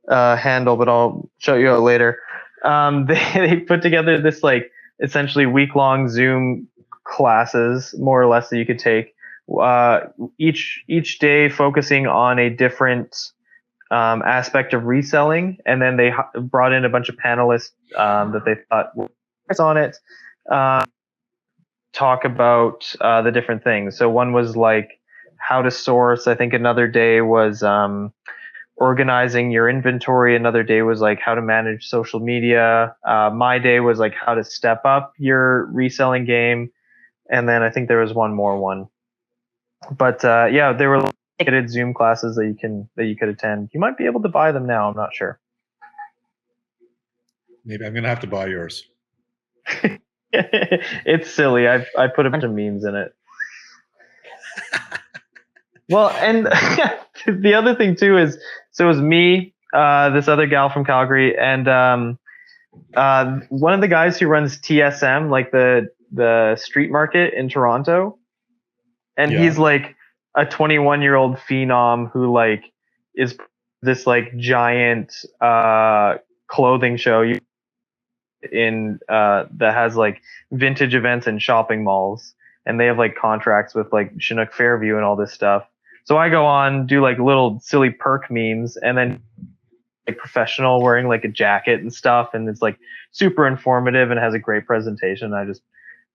handle, but I'll show you out later. They put together this like essentially week-long Zoom classes, more or less, that you could take, each day focusing on a different aspect of reselling, and then they brought in a bunch of panelists that they thought were on it, talk about the different things. So one was like how to source. I think another day was organizing your inventory. Another day was like how to manage social media. My day was like how to step up your reselling game. And then I think there was one more. But yeah, there were limited Zoom classes that you could attend. You might be able to buy them now. I'm not sure. Maybe I'm gonna have to buy yours. It's silly. I put a bunch of memes in it. Well, and the other thing too is, so it was me, this other gal from Calgary, and one of the guys who runs TSM, like the street market in Toronto, and he's like a 21-year-old phenom who like is this like giant clothing show. in that has like vintage events in shopping malls, and they have like contracts with like Chinook Fairview and all this stuff. So I go on, do like little silly perk memes, and then like professional wearing like a jacket and stuff, and it's like super informative and has a great presentation. I just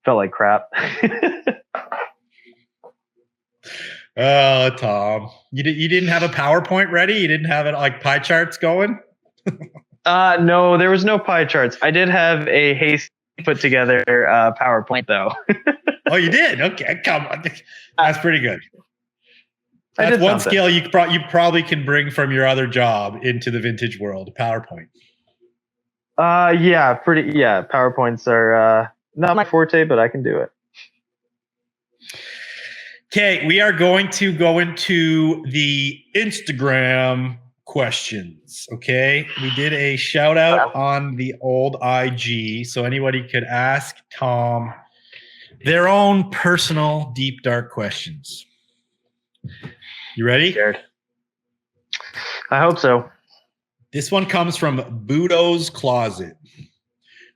felt like crap. Oh, Tom, you didn't have a PowerPoint ready? You didn't have it like pie charts going? No, there was no pie charts. I did have a hasty put together PowerPoint though. Oh, you did? Okay, come on. That's pretty good. I That's did one something. skill you probably can bring from your other job into the vintage world, PowerPoint. Yeah, PowerPoints are not my forte, but I can do it. Okay, we are going to go into the Instagram questions. Okay, we did a shout out on the old IG, so anybody could ask Tom their own personal deep dark questions. You ready? Scared. I hope so. This one comes from Budo's Closet.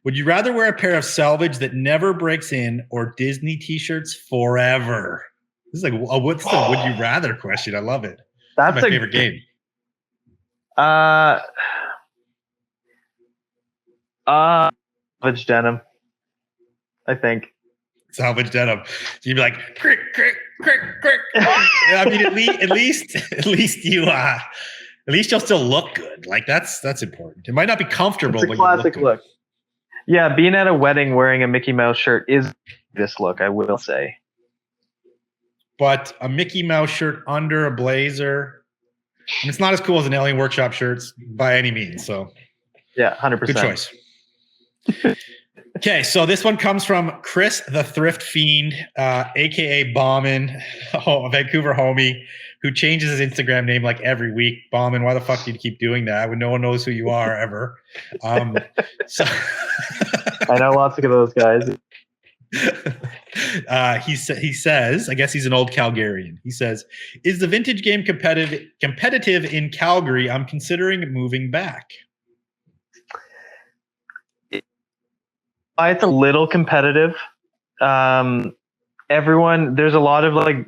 Would you rather wear a pair of salvage that never breaks in or Disney t-shirts forever? This is like, what's the would you rather question? I love it. That's my favorite game. Salvage denim, I think. Salvage denim. So you'd be like, crick, crick, crick, crick. I mean, at least you'll still look good. Like that's important. It might not be comfortable, it's a classic look. Yeah, being at a wedding wearing a Mickey Mouse shirt is this look, I will say. But a Mickey Mouse shirt under a blazer, and it's not as cool as an Alien Workshop shirts by any means. So, yeah, 100%. Good choice. Okay, so this one comes from Chris the Thrift Fiend, aka Bauman, a Vancouver homie, who changes his Instagram name like every week. Bauman, why the fuck do you keep doing that when no one knows who you are ever? So I know lots of those guys. He says, I guess he's an old Calgarian. He says, "Is the vintage game competitive in Calgary? I'm considering moving back." It's a little competitive. Everyone, there's a lot of like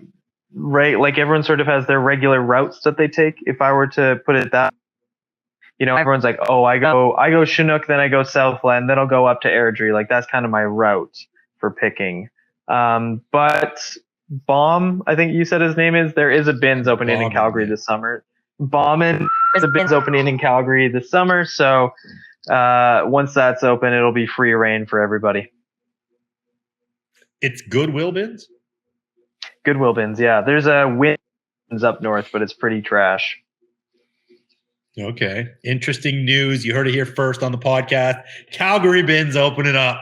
everyone sort of has their regular routes that they take. If I were to put it that, everyone's like, oh, I go Chinook, then I go Southland, then I'll go up to Airdrie. Like that's kind of my route for picking. But Baum, I think you said his name is. There is a bins opening in Calgary this summer. Bauman is a bins opening in Calgary this summer, so. Once that's open, it'll be free reign for everybody. It's Goodwill bins? Goodwill bins, yeah. There's a Wins up north, but it's pretty trash. Okay. Interesting news. You heard it here first on the podcast. Calgary bins opening up.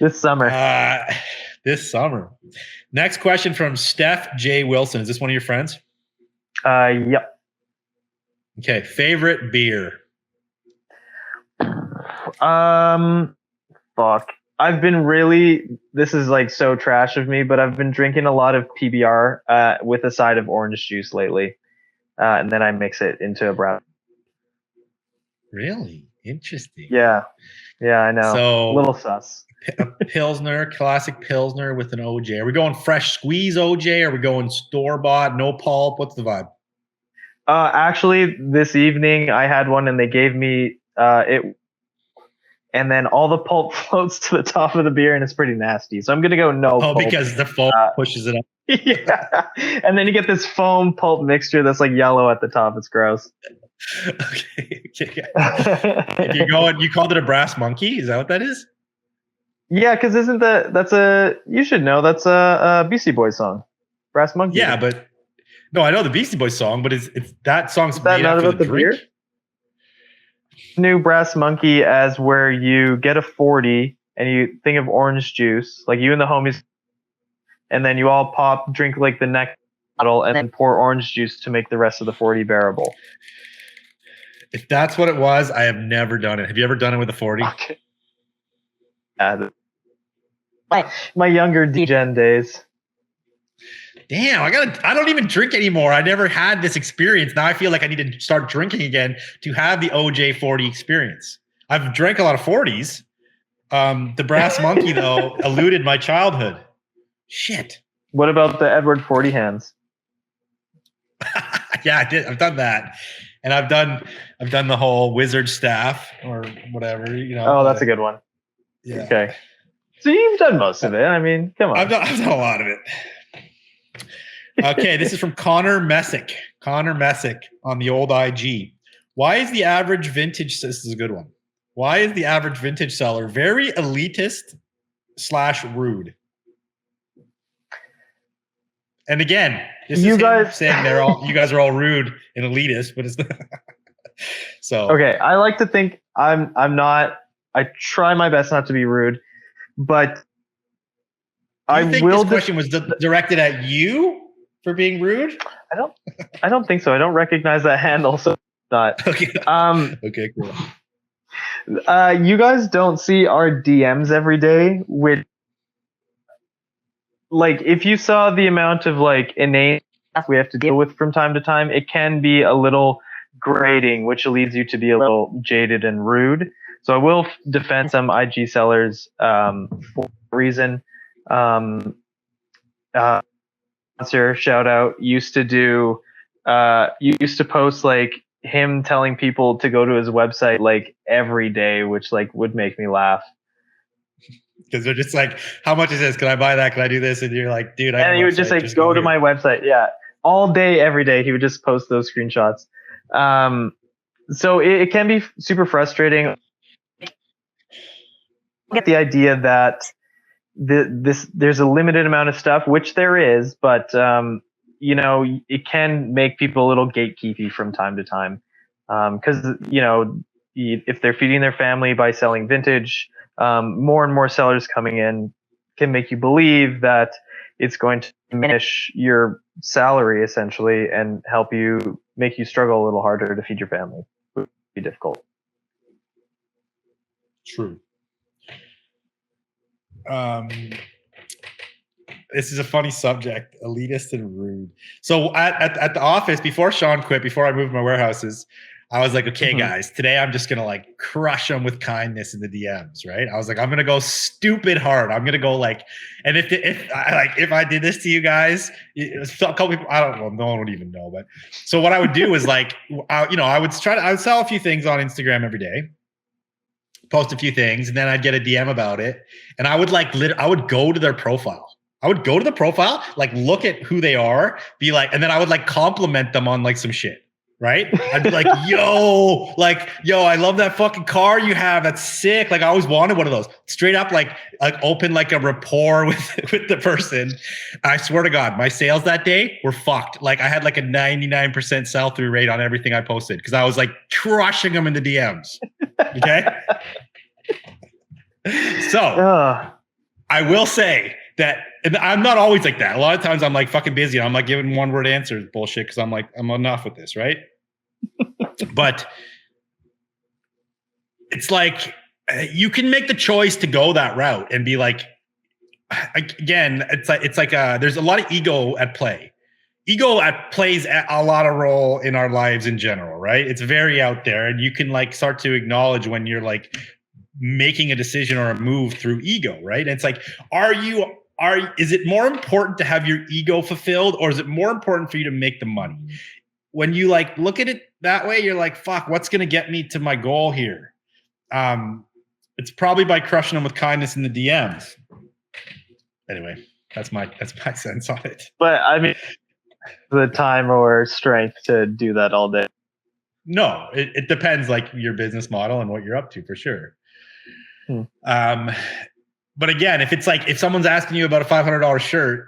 This summer. This summer. Next question from Steph J. Wilson. Is this one of your friends? Yep. Okay. Favorite beer? Fuck. This is like so trash of me, but I've been drinking a lot of PBR with a side of orange juice lately. And then I mix it into a brown. Really? Interesting. Yeah. Yeah, I know. So a little sus. A Pilsner, classic Pilsner with an OJ. Are we going fresh squeeze OJ? Are we going store-bought, no pulp? What's the vibe? Actually, this evening I had one and they gave me it, and then all the pulp floats to the top of the beer and it's pretty nasty. So I'm gonna go no. Oh, pulp. Because the foam pushes it up. Yeah, and then you get this foam pulp mixture that's like yellow at the top. It's gross. Okay. If you're going, you called it a brass monkey. Is that what that is? Yeah, because you should know that's a Beastie Boys song, Brass Monkey. Yeah, but no, I know the Beastie Boys song, but it's that song's is that made not after about the beer? drink. New Brass Monkey as where you get a 40 and you think of orange juice, like you and the homies, and then you all drink like the next bottle, and then pour orange juice to make the rest of the 40 bearable. If that's what it was, I have never done it. Have you ever done it with a 40? Okay. My younger DGen days. Damn, I don't even drink anymore. I never had this experience. Now I feel like I need to start drinking again to have the OJ 40 experience. I've drank a lot of 40s. The Brass Monkey, though, eluded my childhood. Shit. What about the Edward 40 hands? Yeah, I did. I've done that, and I've done the whole wizard staff or whatever. Oh, that's a good one. Yeah. Okay. So you've done most of it. I mean, come on. I've done a lot of it. Okay, this is from Connor Messick. Connor Messick on the old IG. Why is the average vintage? This is a good one. Why is the average vintage seller very elitist / rude? And again, this is saying you guys are all rude and elitist, but it's so. Okay, I like to think I'm not. I try my best not to be rude, but I think this question was directed at you for being rude. I don't think so. I don't recognize that handle, so not. Okay. Okay, cool. You guys don't see our DMs every day, which, like, if you saw the amount of like inane stuff we have to deal with from time to time, it can be a little grating, which leads you to be a little jaded and rude. So I will defend some IG sellers for a reason. Shout out used to post like him telling people to go to his website like every day, which like would make me laugh. Because they're just like, how much is this? Can I buy that? Can I do this? And you're like, dude, and he would just like, go to my website. Yeah. All day, every day, he would just post those screenshots. So it can be super frustrating. I get the idea that there's a limited amount of stuff, which there is, but it can make people a little gatekeepy from time to time. Because if they're feeding their family by selling vintage, more and more sellers coming in can make you believe that it's going to diminish your salary essentially and make you struggle a little harder to feed your family. It would be difficult. True. This is a funny subject, elitist and rude. So at the office, before Sean quit, before I moved my warehouses, I was like, okay, guys, today I'm just going to like crush them with kindness in the DMs, right? I was like, I'm going to go stupid hard. I'm going to go like, and if I did this to you guys, a couple people, I don't know, no one would even know. But so what I would do is like, I would sell a few things on Instagram every day, post a few things, and then I'd get a DM about it. And I would I would go to their profile. I would go to the profile, like look at who they are, be like, and then I would like compliment them on like some shit. Right? I'd be like, yo, I love that fucking car you have. That's sick. Like I always wanted one of those. Straight up, like open like a rapport with the person. I swear to God, my sales that day were fucked. Like I had like a 99% sell-through rate on everything I posted because I was like crushing them in the DMs. Okay. So I will say that I'm not always like that. A lot of times I'm like fucking busy. And I'm like giving one word answers bullshit because I'm like, I'm enough with this, right? But it's like you can make the choice to go that route and be like, again, it's like there's a lot of ego at play. Plays a lot of role in our lives in general, right? It's very out there, and you can like start to acknowledge when you're like making a decision or a move through ego, right? And it's like, is it more important to have your ego fulfilled, or is it more important for you to make the money? When you like look at it that way, you're like, fuck, what's going to get me to my goal here? It's probably by crushing them with kindness in the DMs. Anyway, that's my sense on it. But I mean, the time or strength to do that all day. No, it depends, like your business model and what you're up to, for sure. But again, if it's like, if someone's asking you about a $500 shirt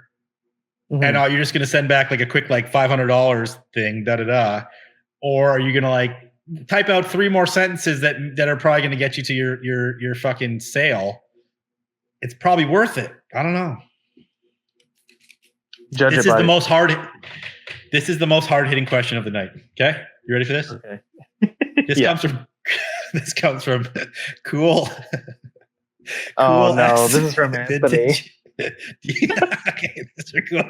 and you're just going to send back like a quick, like $500 thing, or are you going to like type out 3 more sentences that are probably going to get you to your fucking sale? It's probably worth it. I don't know. This is the most hard hitting question of the night. Okay. You ready for this? Okay. This comes from cool. Oh no, this is from Anthony. Okay, this is cool.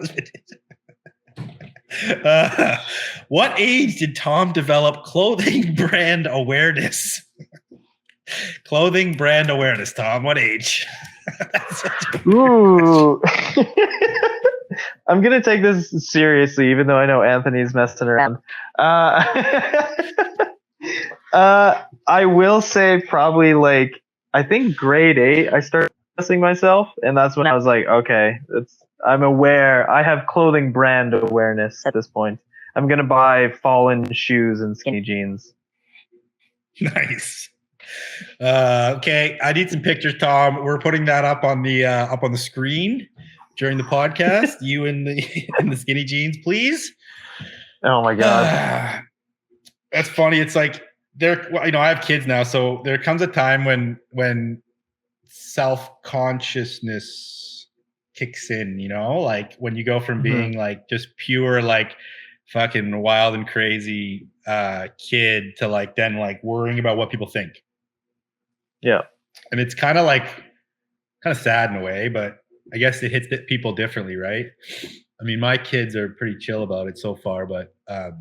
What age did Tom develop clothing brand awareness? Clothing brand awareness, Tom. What age? Ooh. I'm gonna take this seriously, even though I know Anthony's messing around. I will say probably like I think grade 8. I started dressing myself, and that's when I was like, okay, I'm aware. I have clothing brand awareness at this point. I'm gonna buy fallen shoes and skinny jeans. Nice. Okay, I need some pictures, Tom. We're putting that up on the screen during the podcast. You in the skinny jeans, please. Oh my god. That's funny. It's like I have kids now, so there comes a time when self-consciousness kicks in, like when you go from being like just pure like fucking wild and crazy kid to like then like worrying about what people think. Yeah. And it's kind of sad in a way, but I guess it hits people differently, right? I mean, my kids are pretty chill about it so far, but yeah,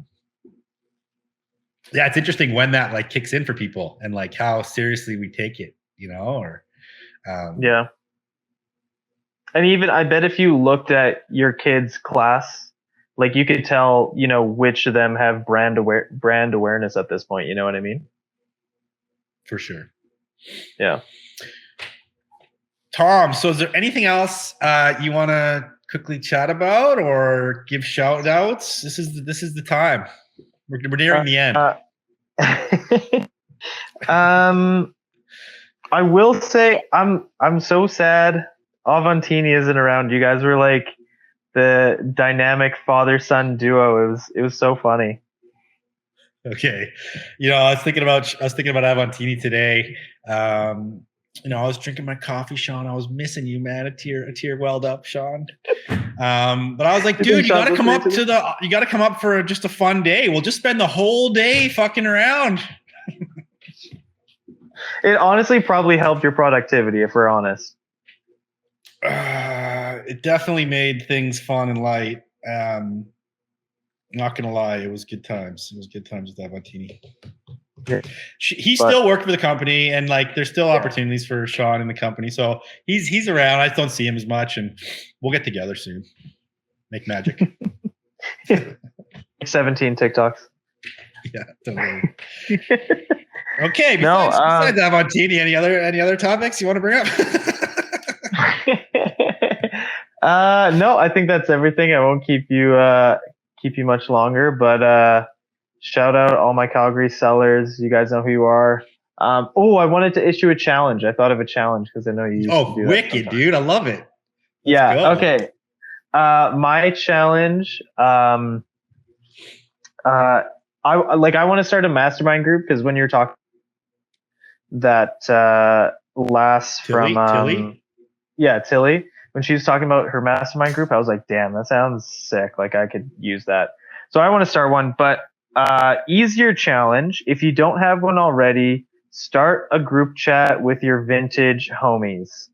it's interesting when that like kicks in for people and like how seriously we take it, or yeah. And even I bet if you looked at your kids' class, like you could tell, which of them have brand awareness at this point. You know what I mean? For sure. Yeah. Tom, so is there anything else you want to quickly chat about or give shout outs? This is the time. We're nearing the end. I will say I'm so sad Avantini isn't around. You guys were like the dynamic father-son duo. It was so funny. Okay. I was thinking about Avantini today. I was drinking my coffee, Sean. I was missing you, man. A tear welled up, Sean. But I was like, dude, you got to come up for just a fun day. We'll just spend the whole day fucking around. It honestly probably helped your productivity, if we're honest. It definitely made things fun and light. Not gonna lie, it was good times. It was good times with Avantini. Yeah. He still worked for the company, and like there's still opportunities for Sean in the company. So he's around. I just don't see him as much, and we'll get together soon. Make magic. 17 TikToks. Yeah, totally. Okay. Besides Avantini, any other topics you want to bring up? No, I think that's everything. I won't keep you much longer, but shout out all my Calgary sellers. You guys know who you are. I wanted to issue a challenge. I thought of a challenge because I know you used to do that wicked, sometimes. Dude. I love it. Let's go. Okay. My challenge, I want to start a mastermind group because when you're talking that last Tilly, from Tilly? Yeah, Tilly, when she was talking about her mastermind group, I was like, damn, that sounds sick. Like I could use that. So I want to start one, but easier challenge. If you don't have one already, start a group chat with your vintage homies.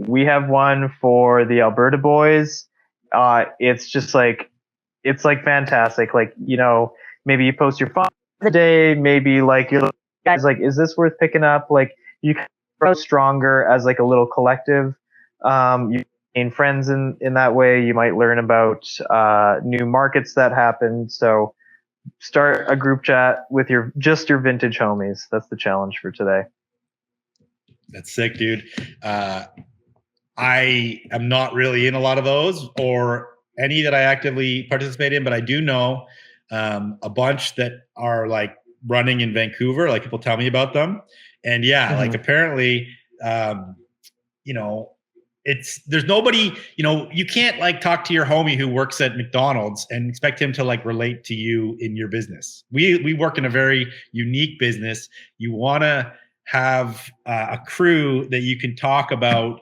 We have one for the Alberta boys. It's just like, it's like fantastic. Like, maybe you post your phone the day, maybe like you're guys like, is this worth picking up? Like you can grow stronger as like a little collective. You gain friends in that way. You might learn about new markets that happen. So start a group chat with your vintage homies. That's the challenge for today. That's sick, dude. I am not really in a lot of those or any that I actively participate in, but I do know a bunch that are like running in Vancouver. Like people tell me about them. And like apparently, there's nobody, you can't like talk to your homie who works at McDonald's and expect him to like relate to you in your business. We work in a very unique business. You want to have a crew that you can talk about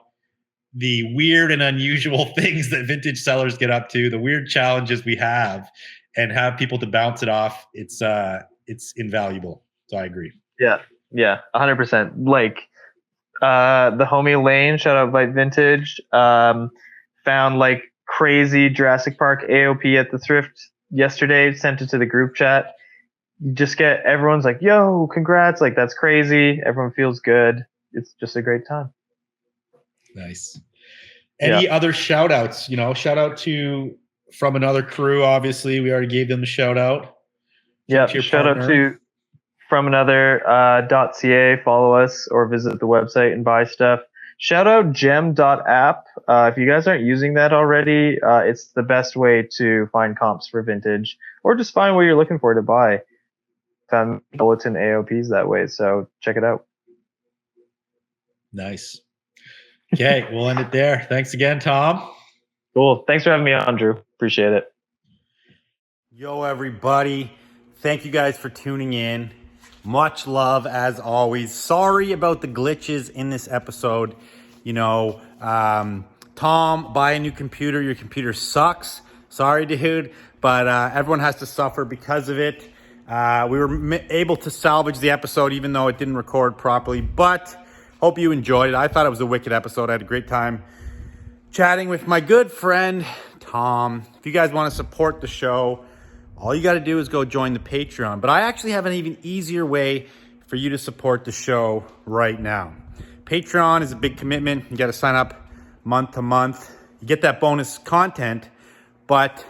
the weird and unusual things that vintage sellers get up to, the weird challenges we have, and have people to bounce it off. It's invaluable. So I agree. Yeah, 100%. Like the homie Lane, shout out Bite Vintage, found like crazy Jurassic Park AOP at the thrift yesterday, sent it to the group chat. you just get everyone's like, yo, congrats, like that's crazy. Everyone feels good. It's just a great time. Nice. Yeah. Any other shout outs? Shout out to From Another Crew. Obviously, we already gave them a shout out. Yeah. To your Shout out partner. to fromanother.ca. Follow us or visit the website and buy stuff. Shout out gem.app. If you guys aren't using that already, it's the best way to find comps for vintage or just find what you're looking for to buy. Found bulletin AOPs that way, so check it out. Nice. Okay, we'll end it there. Thanks again, Tom. Cool. Thanks for having me on, Drew. Appreciate it. Yo, everybody. Thank you guys for tuning in. Much love as always. Sorry about the glitches in this episode. Tom, buy a new computer. Your computer sucks. Sorry, dude. But everyone has to suffer because of it. We were able to salvage the episode even though it didn't record properly. But hope you enjoyed it. I thought it was a wicked episode. I had a great time chatting with my good friend, Tom. If you guys want to support the show, all you got to do is go join the Patreon. But I actually have an even easier way for you to support the show right now. Patreon is a big commitment. You got to sign up month to month. You get that bonus content, but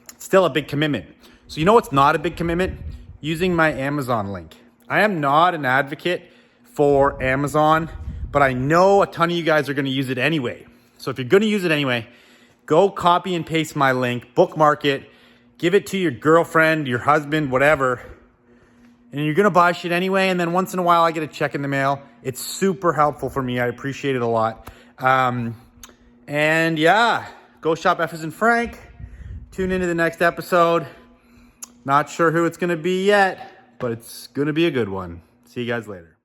it's still a big commitment. So you know what's not a big commitment? Using my Amazon link. I am not an advocate for Amazon, but I know a ton of you guys are going to use it anyway. So if you're going to use it anyway, go copy and paste my link, bookmark it, give it to your girlfriend, your husband, whatever. And you're going to buy shit anyway. And then once in a while, I get a check in the mail. It's super helpful for me. I appreciate it a lot. And yeah, go shop F as in Frank. Tune into the next episode. Not sure who it's going to be yet, but it's going to be a good one. See you guys later.